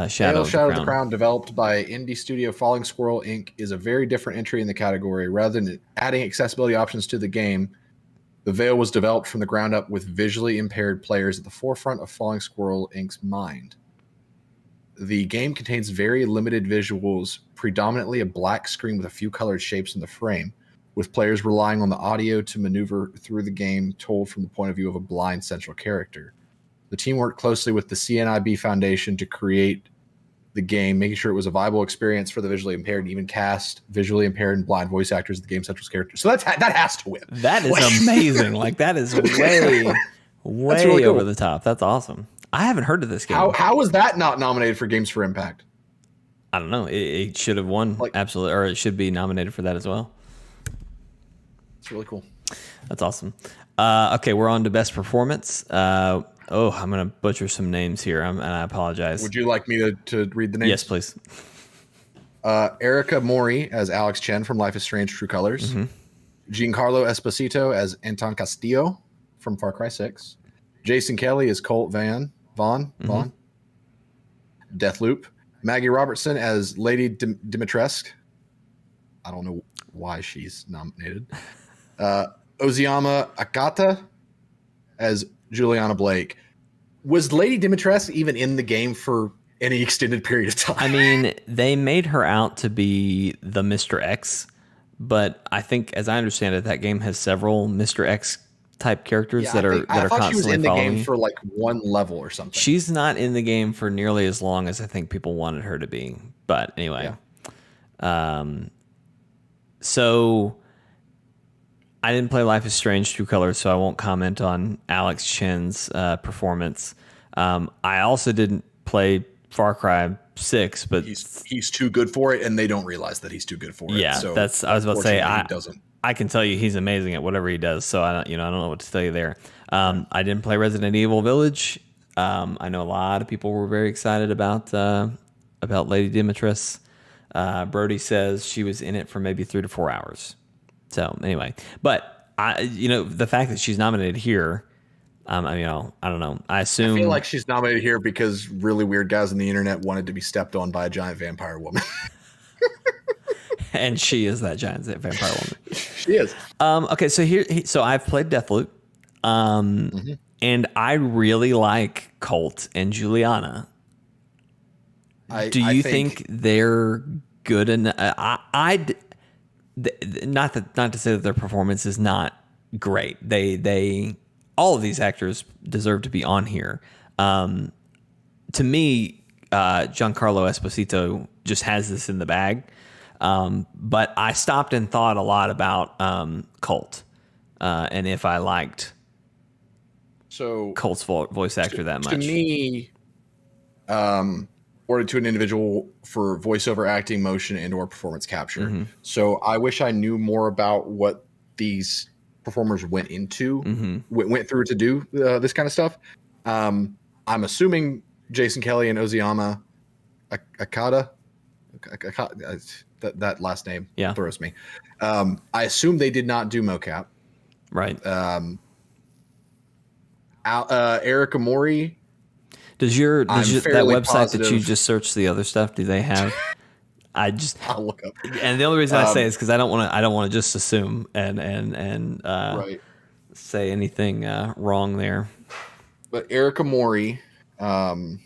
Shadow of the Crown, developed by indie studio Falling Squirrel Inc., is a very different entry in the category. Rather than adding accessibility options to the game, the Veil was developed from the ground up with visually impaired players at the forefront of Falling Squirrel Inc.'s mind. The game contains very limited visuals, predominantly a black screen with a few colored shapes in the frame, with players relying on the audio to maneuver through the game told from the point of view of a blind central character. The team worked closely with the CNIB Foundation to create the game, making sure it was a viable experience for the visually impaired, and even cast visually impaired and blind voice actors as the game's central characters. So that has to win. That is amazing. Like, that is way really cool. over the top. That's awesome. I haven't heard of this game. How was that not nominated for Games for Impact? I don't know. It should have won, absolutely, or it should be nominated for that as well. It's really cool. That's awesome. Okay, we're on to best performance. I'm going to butcher some names here, and I apologize. Would you like me to read the names? Yes, please. Erica Mori as Alex Chen from Life is Strange: True Colors. Giancarlo Esposito as Anton Castillo from Far Cry 6. Jason Kelly as Colt Vaughn. Deathloop. Maggie Robertson as Lady Dimitrescu. I don't know why she's nominated. Oziyama Akata as Juliana Blake. Was Lady Dimitrescu even in the game for any extended period of time? I mean, they made her out to be the Mr. X, but I think, as I understand it, that game has several Mr. X type characters that are constantly following. I thought she was in the game for like one level or something. She's not in the game for nearly as long as I think people wanted her to be. But anyway, so I didn't play Life is Strange: True Colors, so I won't comment on Alex Chen's performance. I also didn't play Far Cry 6, but he's too good for it, and they don't realize that he's too good for it. Yeah, so I was about to say he doesn't. I can tell you he's amazing at whatever he does, so I don't know what to tell you there. I didn't play Resident Evil Village. I know a lot of people were very excited about Lady Dimitrescu. Brody says she was in it for maybe 3 to 4 hours. So anyway, but the fact that she's nominated here, I don't know. I feel like she's nominated here because really weird guys on the internet wanted to be stepped on by a giant vampire woman. And she is that giant vampire woman. She is. Okay, so I've played Deathloop, and I really like Colt and Juliana. Do you think they're good enough? Not to say that their performance is not great. They all of these actors deserve to be on here. To me, Giancarlo Esposito just has this in the bag. But I stopped and thought a lot about Colt, and if I liked Colt's voice actor that much. To me, awarded to an individual for voiceover acting, motion, and/or performance capture. So I wish I knew more about what these performers went through to do this kind of stuff. I'm assuming Jason Kelly and Oziyama Akata. That last name throws me. I assume they did not do mocap. Right. Erica Mori. Does that website that you just searched the other stuff? Do they have? I'll look up. And the only reason I say is because I don't want to just assume and right. say anything wrong there. But Erica Mori, I'm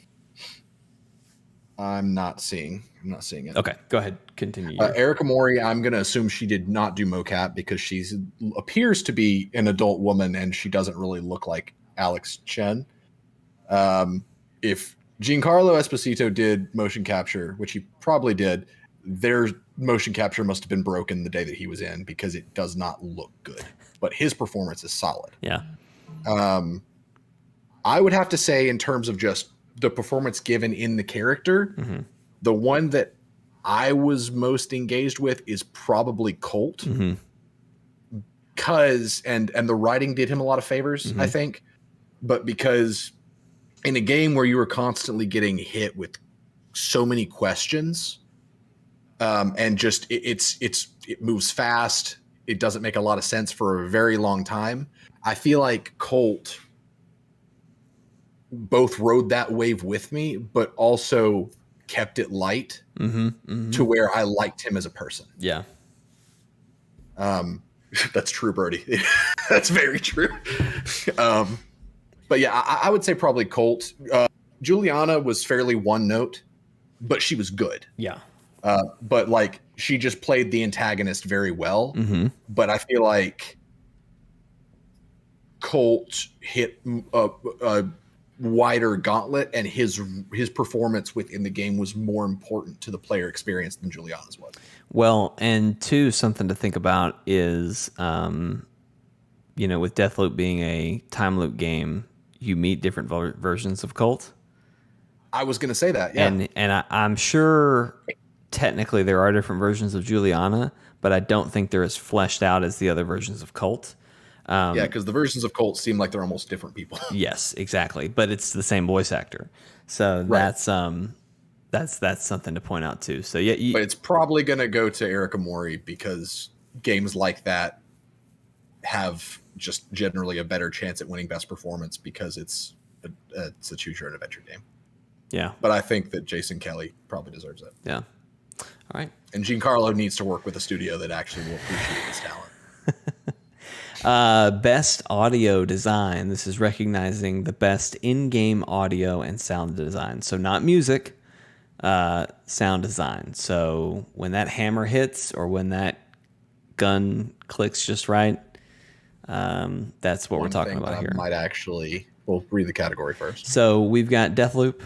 not seeing it. Okay, go ahead. Continue. Erica Mori, I'm going to assume she did not do mocap because she appears to be an adult woman and she doesn't really look like Alex Chen. If Giancarlo Esposito did motion capture, which he probably did, their motion capture must have been broken the day that he was in because it does not look good. But his performance is solid. Yeah. I would have to say, in terms of just the performance given in the character, the one that I was most engaged with is probably Colt, because and the writing did him a lot of favors, I think, but because in a game where you were constantly getting hit with so many questions, and just it moves fast, it doesn't make a lot of sense for a very long time. I feel like Colt both rode that wave with me, but also kept it light to where I liked him as a person. Yeah. That's true, Brody. That's very true. But yeah, I would say probably Colt. Juliana was fairly one note, but she was good. Yeah. But like she just played the antagonist very well. But I feel like Colt hit a wider gauntlet, and his performance within the game was more important to the player experience than Juliana's was. Well, and two, something to think about is, with Deathloop being a time loop game, you meet different versions of Colt. I was going to say that, yeah. And I'm sure technically there are different versions of Juliana, but I don't think they're as fleshed out as the other versions of Colt. Yeah, because the versions of Colt seem like they're almost different people. Yes, exactly. But it's the same voice actor, so Right. that's something to point out too. So yeah, but it's probably going to go to Erica Mori because games like that have just generally a better chance at winning best performance because it's a choose your own adventure game. Yeah, but I think that Jason Kelly probably deserves it. Yeah. All right. And Giancarlo needs to work with a studio that actually will appreciate his talent. Best audio design. This is recognizing the best in-game audio and sound design. So not music, sound design. So when that hammer hits or when that gun clicks just right, that's what we're talking about here. We'll read the category first. So we've got Deathloop.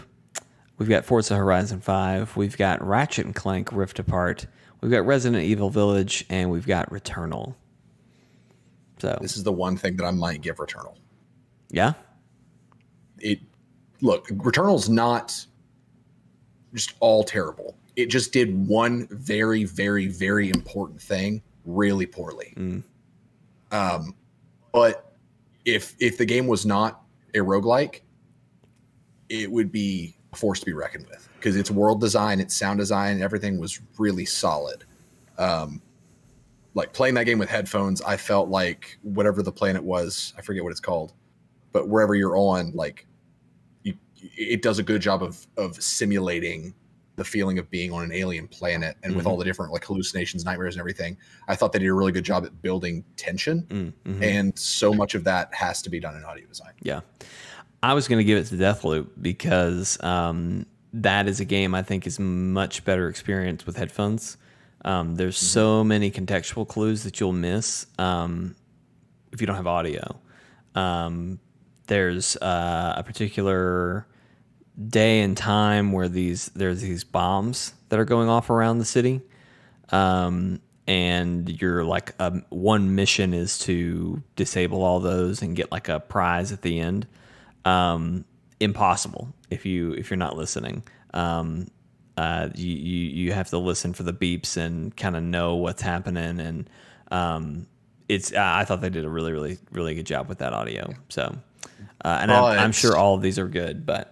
We've got Forza Horizon 5. We've got Ratchet and Clank Rift Apart. We've got Resident Evil Village, and we've got Returnal. So this is the one thing that I might give Returnal. Yeah. Returnal's not just all terrible. It just did one very, very, very important thing really poorly. But if the game was not a roguelike, it would be a force to be reckoned with because its world design, its sound design, everything was really solid. Like playing that game with headphones, I felt like whatever the planet was, I forget what it's called, but wherever you're on, like it does a good job of simulating the feeling of being on an alien planet and with all the different like hallucinations, nightmares and everything. I thought they did a really good job at building tension. And so much of that has to be done in audio design. Yeah. I was going to give it to Deathloop because that is a game I think is much better experience with headphones. There's so many contextual clues that you'll miss if you don't have audio. There's a particular day and time where there's these bombs that are going off around the city, and you're like one mission is to disable all those and get like a prize at the end. Impossible if you're not listening. You have to listen for the beeps and kind of know what's happening, and I thought they did a really, really, really good job with that audio. So, and I'm sure all of these are good, but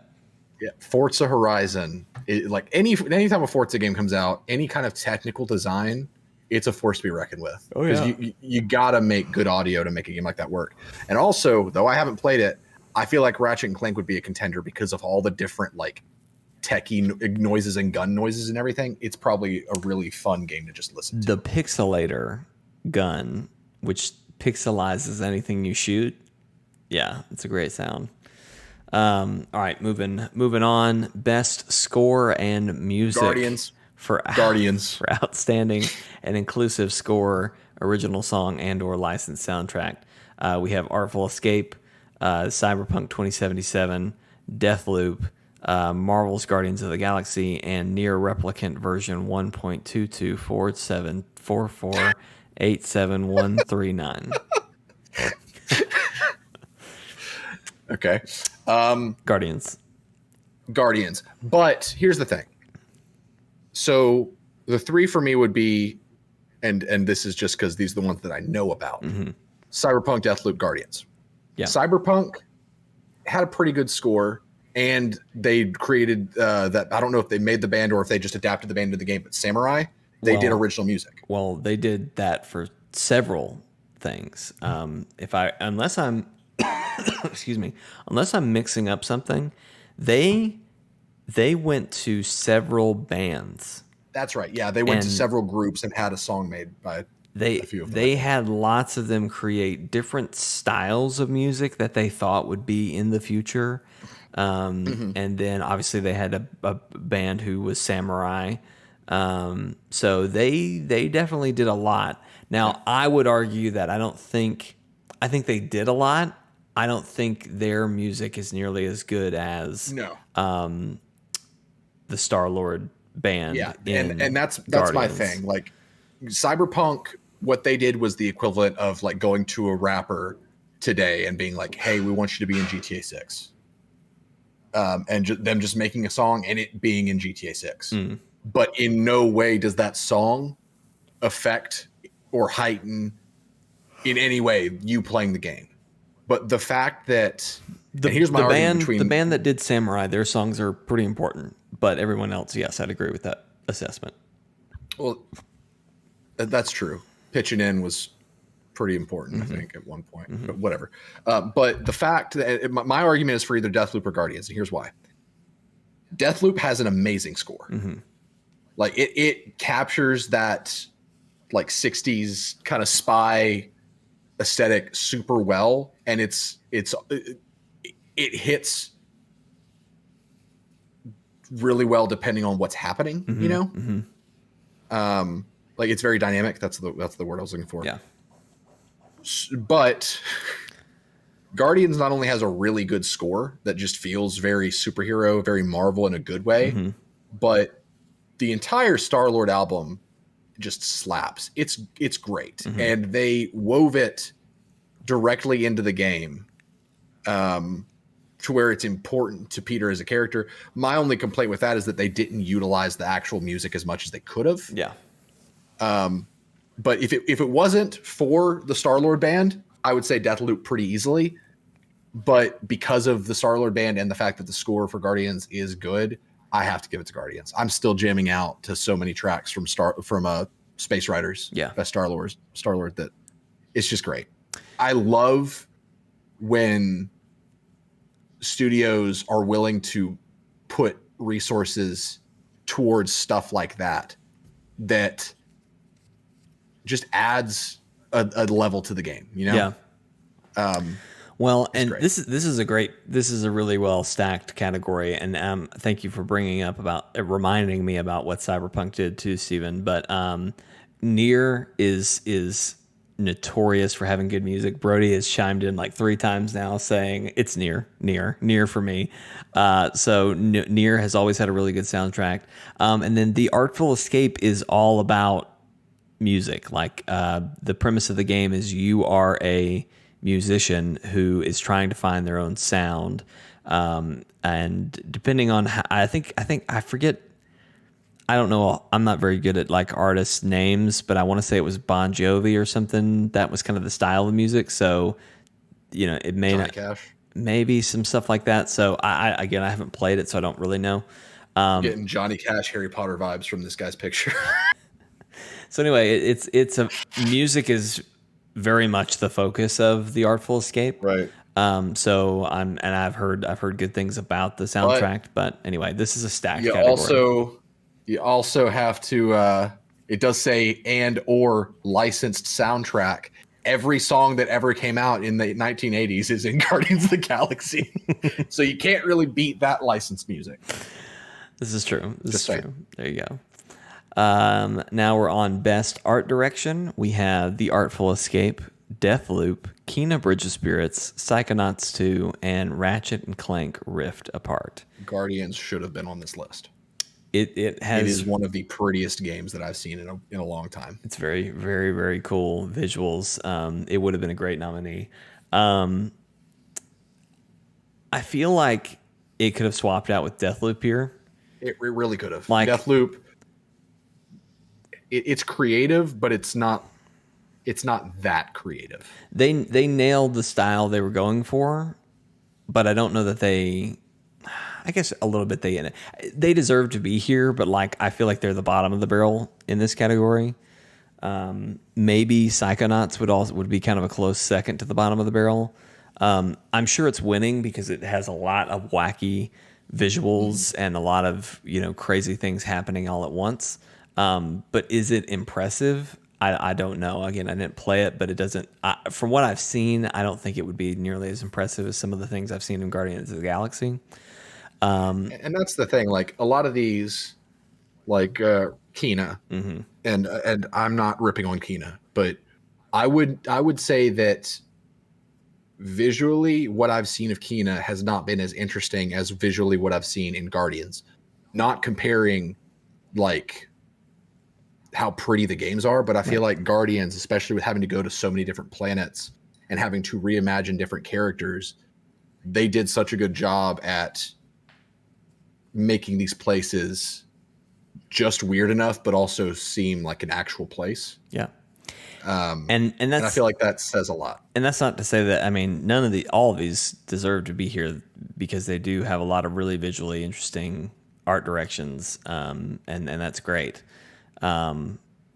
yeah, Forza Horizon, like anytime a Forza game comes out, any kind of technical design, it's a force to be reckoned with. Oh yeah, because you gotta make good audio to make a game like that work. And also, though I haven't played it, I feel like Ratchet and Clank would be a contender because of all the different like techie noises and gun noises and everything. It's probably a really fun game to just listen to. The pixelator gun, which pixelizes anything you shoot. Yeah, it's a great sound. All right, moving on. Best score and music. Guardians. For outstanding and inclusive score, original song, and/or licensed soundtrack. We have Artful Escape, Cyberpunk 2077, Deathloop, Marvel's Guardians of the Galaxy, and Near Replicant version 1.222474871139. Okay. Guardians. But here's the thing. So the three for me would be, and this is just because these are the ones that I know about. Cyberpunk, Deathloop, Guardians. Yeah. Cyberpunk had a pretty good score, and they created that. I don't know if they made the band or if they just adapted the band to the game, but Samurai, they did original music. Well, they did that for several things. Unless I'm excuse me, unless I'm mixing up something, they went to several bands. That's right. Yeah, they went to several groups and had a song made by a few of them. They had lots of them create different styles of music that they thought would be in the future. And then obviously they had a band who was Samurai. So they definitely did a lot. Now, I would argue that I think they did a lot. I don't think their music is nearly as good as the Star-Lord band. Yeah, and that's my thing. Like Cyberpunk, what they did was the equivalent of like going to a rapper today and being like, hey, we want you to be in GTA 6. And them just making a song and it being in GTA 6. But in no way does that song affect or heighten in any way you playing the game. But the fact that here's my argument between the band that did Samurai, their songs are pretty important, but everyone else, yes, I'd agree with that assessment. Well, that's true. Pitching in was pretty important, I think, at one point, but whatever. But the fact that my argument is for either Deathloop or Guardians, and here's why. Deathloop has an amazing score. Like it captures that like 60s kind of spy aesthetic super well, and it hits really well depending on what's happening, you know? Like it's very dynamic. That's the word I was looking for. Yeah. But Guardians not only has a really good score that just feels very superhero, very Marvel in a good way, but the entire Star-Lord album just slaps. It's great. And they wove it directly into the game to where it's important to Peter as a character. My only complaint with that is that they didn't utilize the actual music as much as they could have. Yeah. But if it wasn't for the Star-Lord band, I would say Deathloop pretty easily. But because of the Star-Lord band and the fact that the score for Guardians is good, I have to give it to Guardians. I'm still jamming out to so many tracks from Space Riders by Star-Lord that it's just great. I love when studios are willing to put resources towards stuff like that just adds a level to the game, you know? Yeah. Well, and great. This is a really well stacked category, and thank you for bringing up reminding me about what Cyberpunk did too, Steven. But Nier is notorious for having good music. Brody has chimed in like 3 times now saying it's Nier for me. So Nier has always had a really good soundtrack. And then the Artful Escape is all about music. Like the premise of the game is you are a musician who is trying to find their own sound, and depending on how, I forget, I don't know, I'm not very good at like artist names, but I want to say it was Bon Jovi or something. That was kind of the style of music, so you know it may maybe some stuff like that. So I haven't played it, so I don't really know. Getting Johnny Cash, Harry Potter vibes from this guy's picture. So anyway, it's music is very much the focus of the Artful Escape, right? So I've heard good things about the soundtrack, but anyway, this is a stacked category. You also have to. It does say or licensed soundtrack. Every song that ever came out in the 1980s is in Guardians of the Galaxy, so you can't really beat that licensed music. This is true. This is true. There you go. Now we're on Best Art Direction. We have The Artful Escape, Deathloop, Kena Bridge of Spirits, Psychonauts 2, and Ratchet and Clank Rift Apart. Guardians should have been on this list. It is one of the prettiest games that I've seen in a long time. It's very, very, very cool visuals. It would have been a great nominee. I feel like it could have swapped out with Deathloop here. It really could have. Like Deathloop. It's creative, but it's not that creative. They nailed the style they were going for, but I don't know that I guess a little bit they deserve to be here, but like I feel like they're the bottom of the barrel in this category. Maybe Psychonauts would be kind of a close second to the bottom of the barrel. I'm sure it's winning because it has a lot of wacky visuals and a lot of crazy things happening all at once. But is it impressive? I don't know. Again, I didn't play it, but it doesn't. From what I've seen, I don't think it would be nearly as impressive as some of the things I've seen in Guardians of the Galaxy. And that's the thing. Like a lot of these, like Kena, and I'm not ripping on Kena, but I would say that visually, what I've seen of Kena has not been as interesting as visually what I've seen in Guardians. Not comparing like how pretty the games are, but I feel like Guardians, especially with having to go to so many different planets and having to reimagine different characters, they did such a good job at making these places just weird enough, but also seem like an actual place. Yeah. And I feel like that says a lot. And that's not to say that, I mean, all of these deserve to be here because they do have a lot of really visually interesting art directions. And that's great.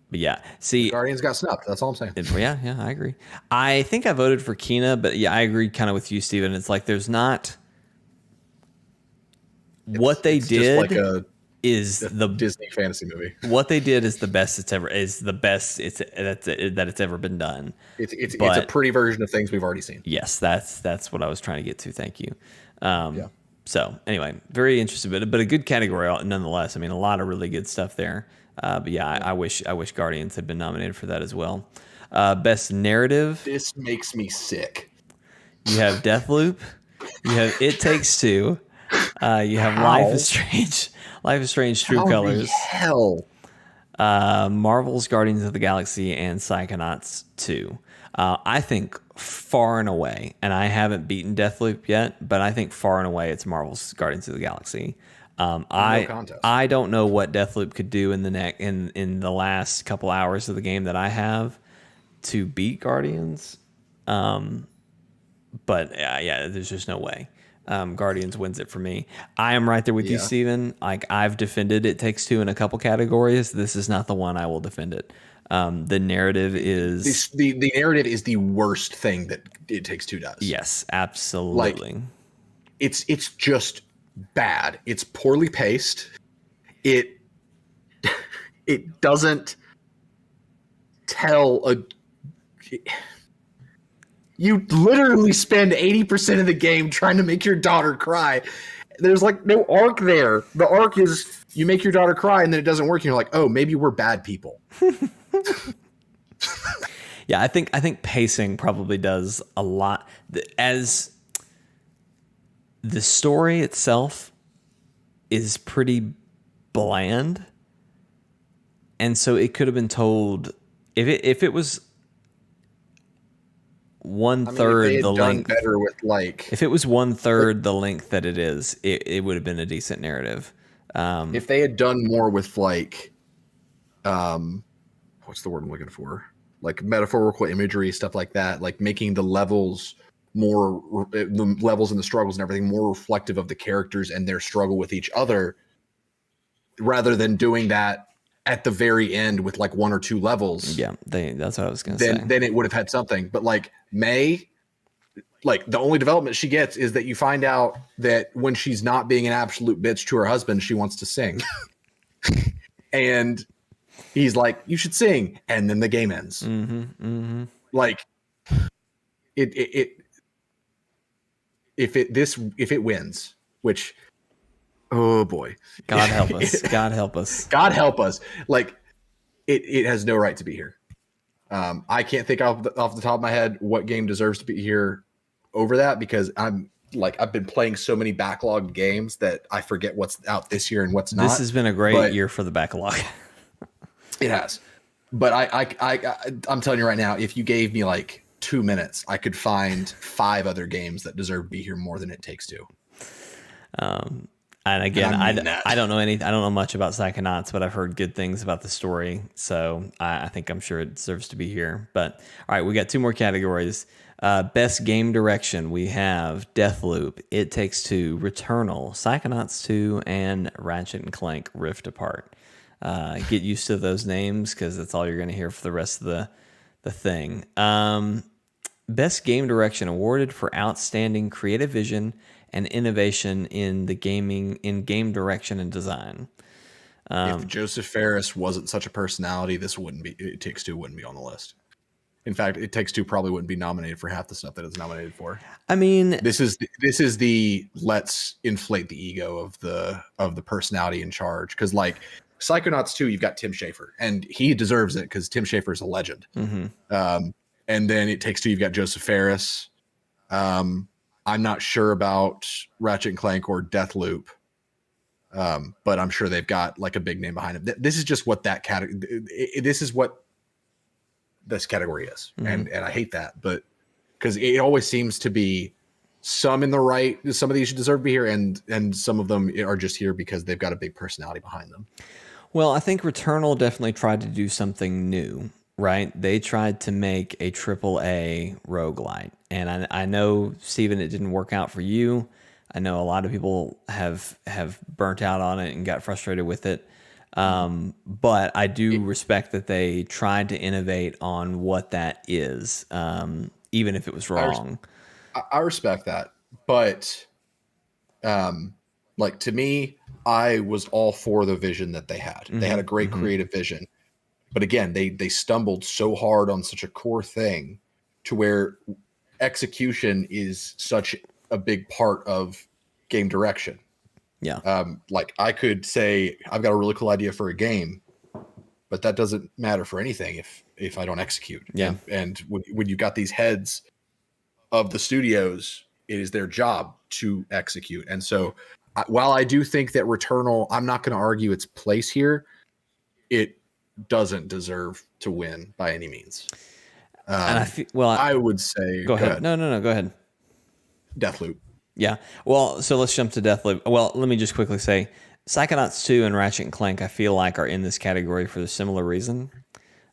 But yeah, see, Guardians got snubbed. That's all I'm saying. Yeah, I agree. I think I voted for Kina, but yeah, I agree kind of with you, Steven. It's like there's not what they did like is the Disney fantasy movie. What they did is the best it's ever been done. It's a pretty version of things we've already seen. Yes, that's what I was trying to get to. Thank you. Yeah. So anyway, very interesting, but a good category nonetheless. I mean, a lot of really good stuff there. But yeah, I wish Guardians had been nominated for that as well. Best narrative. This makes me sick. You have Deathloop. You have It Takes Two. You have Life is Strange. Life is Strange: True Colors. Hell. Marvel's Guardians of the Galaxy and Psychonauts 2. I think far and away, and I haven't beaten Deathloop yet, but I think far and away it's Marvel's Guardians of the Galaxy. I don't know what Deathloop could do in the last couple hours of the game that I have to beat Guardians. But yeah, there's just no way. Guardians wins it for me. I am right there with you, Steven. Like, I've defended It Takes Two in a couple categories. This is not the one I will defend it. The narrative is the narrative is the worst thing that It Takes Two does. Yes, absolutely. Like, it's just bad. It's poorly paced. It doesn't tell a. You literally spend 80% of the game trying to make your daughter cry. There's like no arc there. The arc is you make your daughter cry and then it doesn't work. And you're like, oh, maybe we're bad people. Yeah, I think pacing probably does a lot. As the story itself is pretty bland, and so it could have been told if it was 1/3 the length. Better with like if it was 1/3 the length that it is, it would have been a decent narrative. If they had done more with like, what's the word I'm looking for? Like metaphorical imagery, stuff like that, like making the levels the levels and the struggles and everything more reflective of the characters and their struggle with each other, rather than doing that at the very end with like one or two levels. Yeah, that's what I was going to say. Then it would have had something. But like May, like the only development she gets is that you find out that when she's not being an absolute bitch to her husband, she wants to sing. And he's like, you should sing. And then the game ends. Mm-hmm, mm-hmm. Like if it wins, which, oh boy, God help us. God help us. God help us. Like it has no right to be here. I can't think off the top of my head what game deserves to be here over that, because I've been playing so many backlogged games that I forget what's out this year and what's not. This has been a great year for the backlog. It has. But I'm telling you right now, if you gave me like 2 minutes, I could find 5 other games that deserve to be here more than It Takes Two. And again, I don't know much about Psychonauts, but I've heard good things about the story. So I'm sure it deserves to be here. But all right, we got 2 more categories. Best game direction. We have Deathloop, It Takes Two, Returnal, Psychonauts 2, and Ratchet and Clank Rift Apart. Get used to those names because that's all you're going to hear for the rest of the thing. Best game direction awarded for outstanding creative vision and innovation in game direction and design. If Joseph Ferris wasn't such a personality, It Takes Two wouldn't be on the list. In fact, It Takes Two probably wouldn't be nominated for half the stuff that it's nominated for. I mean, this is the let's inflate the ego of the personality in charge, because like Psychonauts 2, you've got Tim Schafer, and he deserves it because Tim Schafer is a legend. Mm-hmm. And then It Takes Two, you've got Joseph Ferris. I'm not sure about Ratchet and Clank or Deathloop, but I'm sure they've got like a big name behind them. This is just what that category. This is what this category is, mm-hmm. and I hate that, but because it always seems to be some in the right. Some of these deserve to be here, and some of them are just here because they've got a big personality behind them. Well, I think Returnal definitely tried to do something new, right? They tried to make a AAA roguelite. And I know, Steven, it didn't work out for you. I know a lot of people have burnt out on it and got frustrated with it. But I do respect that they tried to innovate on what that is, even if it was wrong. I respect that. But like, to me, I was all for the vision that they had. They had a great creative vision. But again, they stumbled so hard on such a core thing to where execution is such a big part of game direction. Yeah. Like, I could say I've got a really cool idea for a game, but that doesn't matter for anything if I don't execute. Yeah. And when you got these heads of the studios, it is their job to execute. And so while I do think that Returnal, I'm not going to argue its place here, it doesn't deserve to win by any means. And I would say, go ahead. No, go ahead. Deathloop. Yeah. Well, so let's jump to Deathloop. Well, let me just quickly say, Psychonauts 2 and Ratchet and Clank, I feel like, are in this category for a similar reason.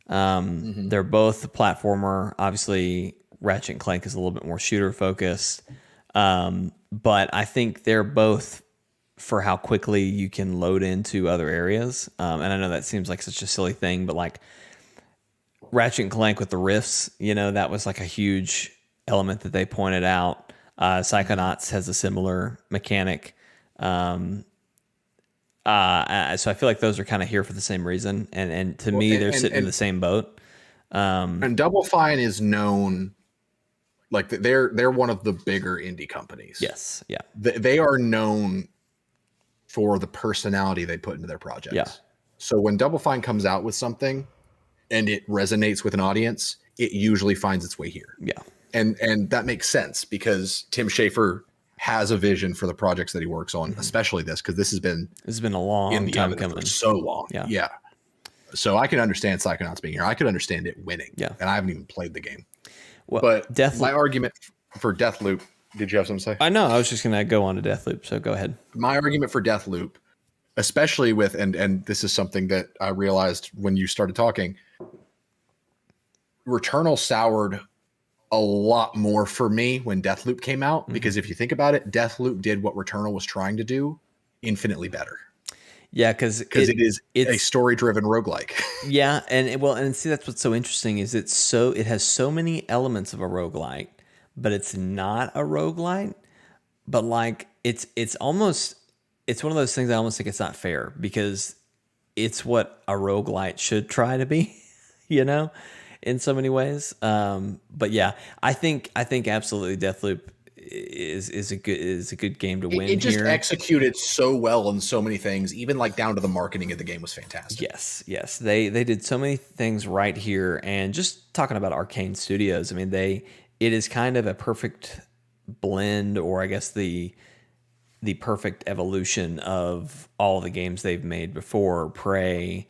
They're both a platformer. Obviously, Ratchet and Clank is a little bit more shooter focused. But I think they're both for how quickly you can load into other areas. And I know that seems like such a silly thing, but like Ratchet and Clank with the rifts, that was like a huge element that they pointed out. Psychonauts has a similar mechanic. So I feel like those are kind of here for the same reason. And to me, they're sitting in the same boat. And Double Fine is known, like, they're one of the bigger indie companies. Yes. Yeah. They are known for the personality they put into their projects. Yeah. So when Double Fine comes out with something and it resonates with an audience, it usually finds its way here. Yeah. And that makes sense because Tim Schafer has a vision for the projects that he works on, especially this, because this has been a long time coming. For so long. Yeah. So I can understand Psychonauts being here. I could understand it winning. Yeah. And I haven't even played the game. Well, but my argument for Deathloop, did you have something to say? I know. I was just going to go on to Deathloop, so go ahead. My argument for Deathloop, especially with, and this is something that I realized when you started talking, Returnal soured a lot more for me when Deathloop came out, because if you think about it, Deathloop did what Returnal was trying to do infinitely better. Yeah, because it's a story-driven roguelike. Yeah, and see, that's what's so interesting is it has so many elements of a roguelike, but it's not a roguelike. But like it's one of those things I almost think it's not fair because it's what a roguelite should try to be, in so many ways. But yeah, I think absolutely Deathloop is a good game to win. It just executed so well on so many things, even like down to the marketing of the game was fantastic. Yes. They did so many things right here. And just talking about Arcane Studios, I mean, it is kind of a perfect blend, or I guess the perfect evolution of all the games they've made before. Prey,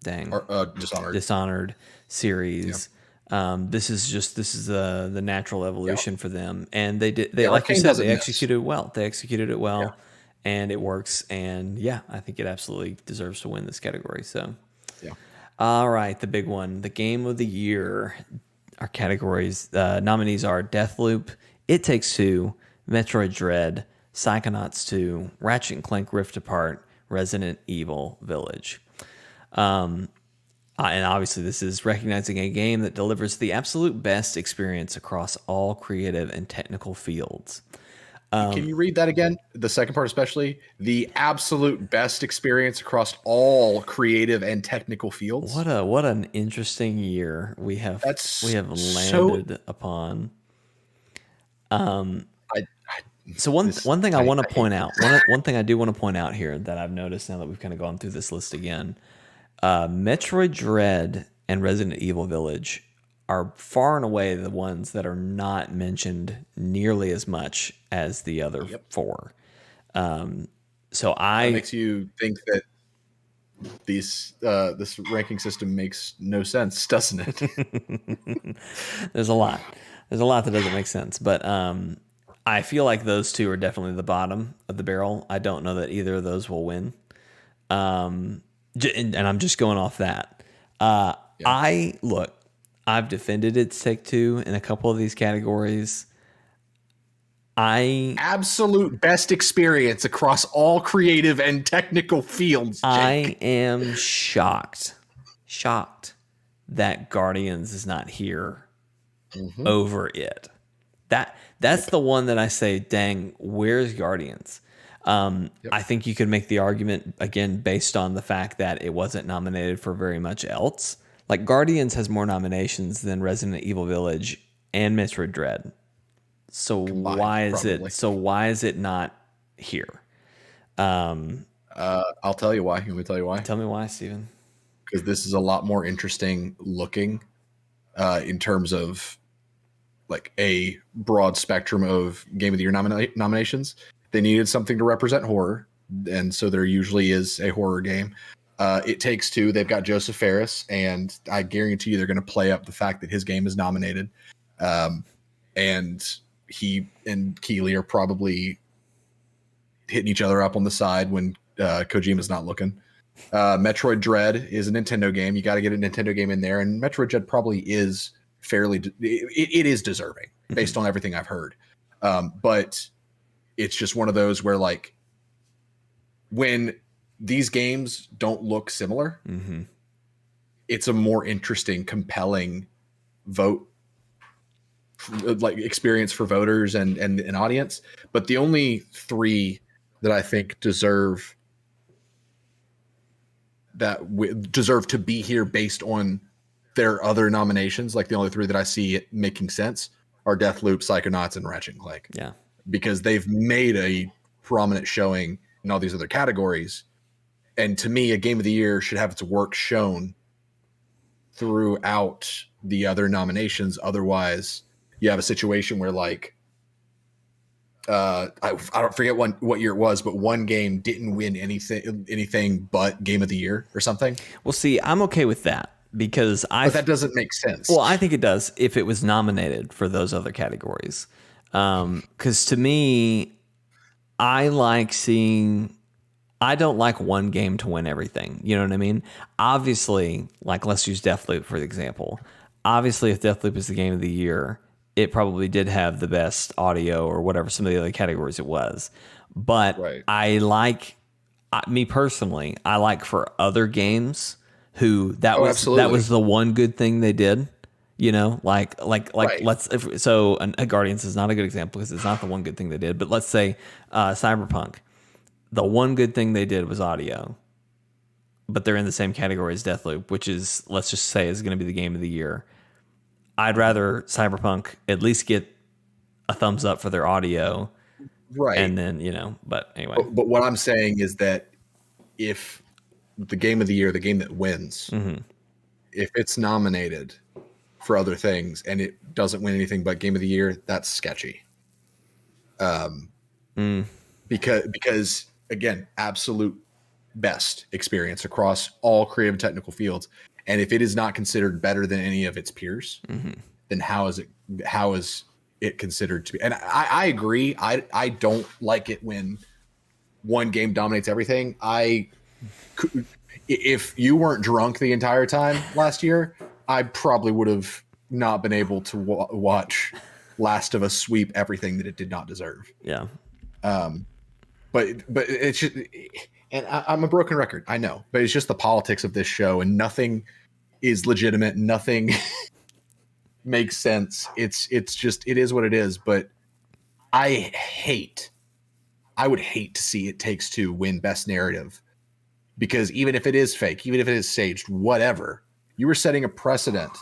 Dishonored series. Yep. This is the natural evolution for them, and they like you said, they executed it well. They executed it well, and it works. And yeah, I think it absolutely deserves to win this category. So, all right, the big one, the game of the year. Our categories nominees are Deathloop, It Takes Two, Metroid Dread, Psychonauts 2, Ratchet and Clank Rift Apart, Resident Evil Village. And obviously this is recognizing a game that delivers the absolute best experience across all creative and technical fields. Can you read that again? The second part especially? The absolute best experience across all creative and technical fields. What an interesting year we have landed upon. So one thing I want to point out, one thing I do want to point out here that I've noticed now that we've kind of gone through this list again, Metroid Dread and Resident Evil Village are far and away the ones that are not mentioned nearly as much as the other four. So that makes you think that this ranking system makes no sense, doesn't it? There's a lot that doesn't make sense, but I feel like those two are definitely the bottom of the barrel. I don't know that either of those will win. And I'm just going off that. I've defended It's Take-Two in a couple of these categories. Absolute best experience across all creative and technical fields, Jake. I am shocked that Guardians is not here over it. That's the one that I say, dang, where's Guardians? I think you could make the argument, again, based on the fact that it wasn't nominated for very much else. Like, Guardians has more nominations than Resident Evil Village and Metroid Dread. So Combined, why is it not here? I'll tell you why. Let me tell you why. Tell me why, Steven. Because this is a lot more interesting looking in terms of like a broad spectrum of Game of the Year nominations. They needed something to represent horror, and so there usually is a horror game. It Takes Two. They've got Joseph Fares, and I guarantee you they're going to play up the fact that his game is nominated. And he and Keeley are probably hitting each other up on the side when Kojima's not looking. Metroid Dread is a Nintendo game. You got to get a Nintendo game in there, and Metroid Dread probably is fairly. It is deserving based on everything I've heard. But it's just one of those where, like, when these games don't look similar, it's a more interesting, compelling vote, like, experience for voters and an audience. But the only three that I think deserve to be here based on their other nominations, like the only three that I see it making sense, are Deathloop, Psychonauts, and Ratchet and Clank. Yeah, because they've made a prominent showing in all these other categories. And to me, a Game of the Year should have its work shown throughout the other nominations. Otherwise, you have a situation where, like, I don't forget what year it was, but one game didn't win anything but Game of the Year or something. Well, see, I'm okay with that because but that doesn't make sense. Well, I think it does if it was nominated for those other categories. Because to me, I don't like one game to win everything. You know what I mean? Obviously, like, let's use Deathloop for example. Obviously, if Deathloop is the Game of the Year, it probably did have the best audio or whatever, some of the other categories it was. But right. Me personally, I like for other games who that was the one good thing they did. You know, like right. Guardians is not a good example because it's not the one good thing they did. But let's say Cyberpunk, the one good thing they did was audio, but they're in the same category as Deathloop, which is, let's just say, is going to be the Game of the Year. I'd rather Cyberpunk at least get a thumbs up for their audio, right? And then, you know, but anyway. But what I'm saying is that if the Game of the Year, the game that wins, if it's nominated for other things and it doesn't win anything but Game of the Year, that's sketchy. Because again, absolute best experience across all creative technical fields. And if it is not considered better than any of its peers, then how is it considered to be? And I agree. I don't like it when one game dominates everything. If you weren't drunk the entire time last year, I probably would have not been able to watch Last of Us sweep everything that it did not deserve. Yeah. But it's just, and I'm a broken record, I know, but it's just the politics of this show, and nothing is legitimate. Nothing makes sense. It's just, it is what it is. But I would hate to see It Takes Two win Best Narrative, because even if it is fake, even if it is staged, whatever, you were setting a precedent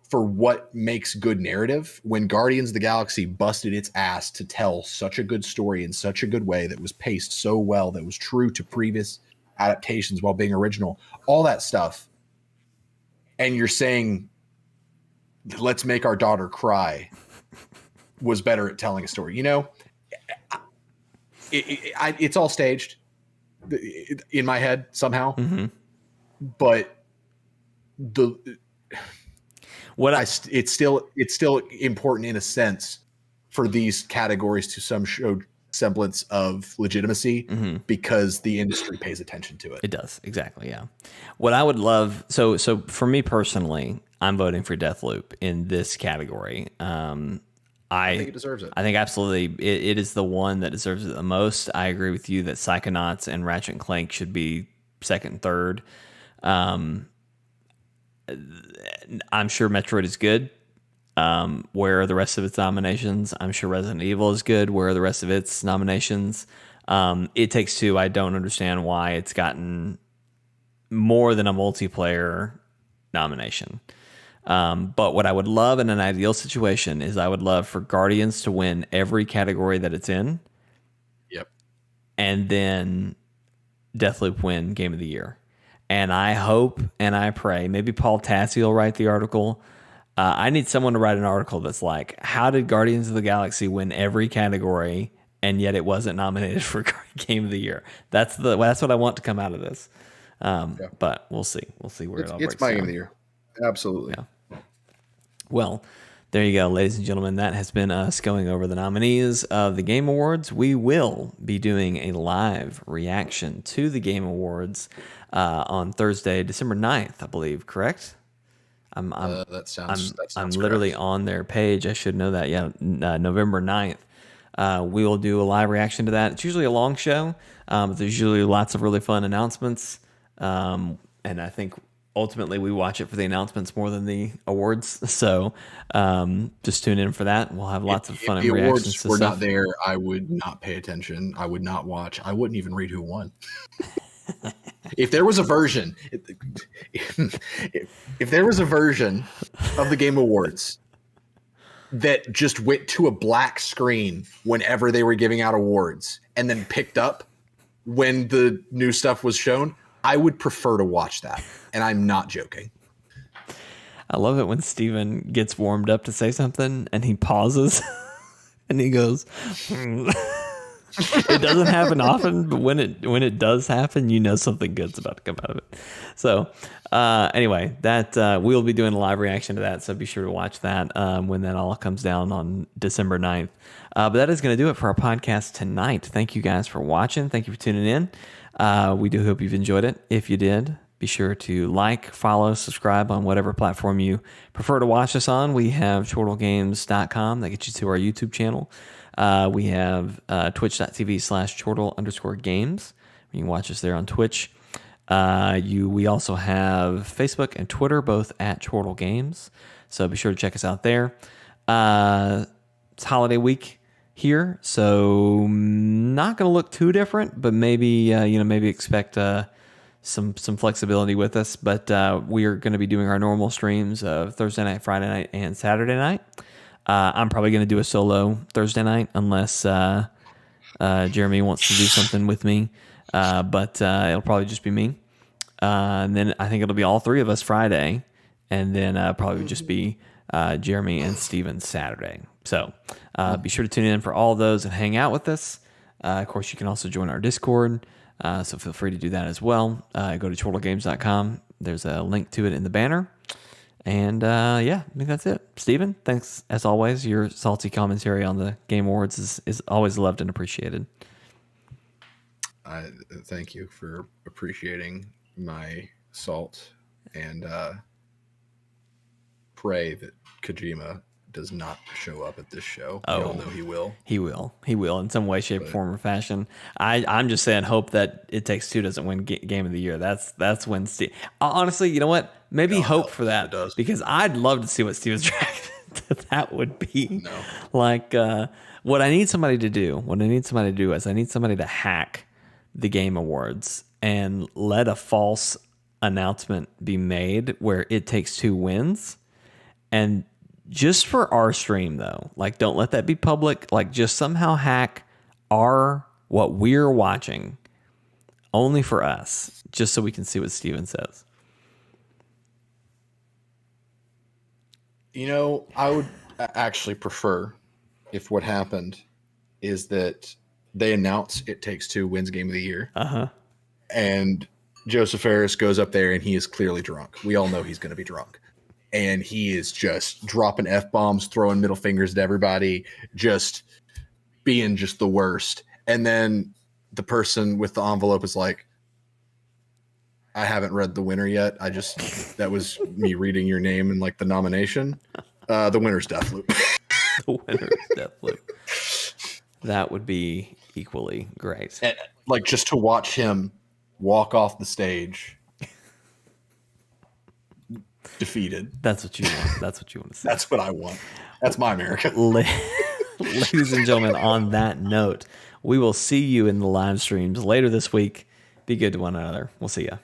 for what makes good narrative when Guardians of the Galaxy busted its ass to tell such a good story in such a good way that was paced so well, that was true to previous adaptations while being original, all that stuff. And you're saying, let's make our daughter cry was better at telling a story. You know, it's all staged. in my head somehow. Mm-hmm. But it's still important in a sense for these categories to show semblance of legitimacy, because the industry pays attention to it. It does, exactly, yeah. What I would love, so for me personally, I'm voting for Deathloop in this category. I think it deserves it. I think absolutely it is the one that deserves it the most. I agree with you that Psychonauts and Ratchet and Clank should be second and third. I'm sure Metroid is good. Where are the rest of its nominations? I'm sure Resident Evil is good. Where are the rest of its nominations? It Takes Two, I don't understand why it's gotten more than a multiplayer nomination. But what I would love in an ideal situation is I would love for Guardians to win every category that it's in. Yep. And then Deathloop win Game of the Year. And I hope and I pray, maybe Paul Tassi will write the article. I need someone to write an article that's like, how did Guardians of the Galaxy win every category and yet it wasn't nominated for Game of the Year? That's what I want to come out of this. But we'll see. We'll see where it all breaks It's my down. Game of the Year. Absolutely. Yeah. Well, there you go, ladies and gentlemen. That has been us going over the nominees of the Game Awards. We will be doing a live reaction to the Game Awards on Thursday, December 9th, I believe, correct? I'm literally correct. on their page. I should know that. Yeah, November 9th. We will do a live reaction to that. It's usually a long show, but there's usually lots of really fun announcements. And I think ultimately we watch it for the announcements more than the awards. So just tune in for that. We'll have lots of fun and reactions to stuff. If the awards were not there, I would not pay attention. I would not watch. I wouldn't even read who won. If there was a version, if there was a version of the Game Awards that just went to a black screen whenever they were giving out awards and then picked up when the new stuff was shown, I would prefer to watch that. And I'm not joking. I love it when Steven gets warmed up to say something and he pauses and he goes, It doesn't happen often, but when it does happen, you know something good's about to come out of it. So anyway, that we'll be doing a live reaction to that, so be sure to watch that when that all comes down on December 9th. But that is going to do it for our podcast tonight. Thank you guys for watching. Thank you for tuning in. We do hope you've enjoyed it. If you did, be sure to like, follow, subscribe on whatever platform you prefer to watch us on. We have chortlegames.com that gets you to our YouTube channel. We have twitch.tv/chortle_games. You can watch us there on Twitch. We also have Facebook and Twitter, both at Chortle Games. So be sure to check us out there. It's holiday week here, so not going to look too different, but maybe maybe expect some flexibility with us. But we are going to be doing our normal streams of Thursday night, Friday night, and Saturday night. I'm probably going to do a solo Thursday night unless Jeremy wants to do something with me. But it'll probably just be me. And then I think it'll be all three of us Friday. And then probably just be Jeremy and Steven Saturday. So be sure to tune in for all of those and hang out with us. Of course, you can also join our Discord. So feel free to do that as well. Go to chortlegames.com. There's a link to it in the banner. And I think that's it. Steven, thanks as always. Your salty commentary on the Game Awards is always loved and appreciated. Thank you for appreciating my salt, and pray that Kojima does not show up at this show. We all know he will. He will in some way, shape, form, or fashion. I'm just saying, hope that It Takes Two doesn't win Game of the Year. That's when Steve. Honestly, you know what? Maybe hope for that, because I'd love to see what Steven's Dragon that would be. No. Like what I need somebody to do. What I need somebody to do is I need somebody to hack the Game Awards and let a false announcement be made where It Takes Two wins, and just for our stream though, like don't let that be public. Like just somehow hack what we're watching only for us, just so we can see what Steven says. You know, I would actually prefer if what happened is that they announce It Takes Two wins Game of the Year. And Joseph Ferris goes up there and he is clearly drunk. We all know he's going to be drunk. And he is just dropping F-bombs, throwing middle fingers at everybody, just being just the worst. And then the person with the envelope is like, I haven't read the winner yet. That was me reading your name and like the nomination. The winner's Deathloop. The winner's Deathloop. That would be equally great. And, like, just to watch him walk off the stage defeated. That's what you want. That's what you want to see. That's what I want. That's my America. Ladies and gentlemen, on that note, we will see you in the live streams later this week. Be good to one another. We'll see ya.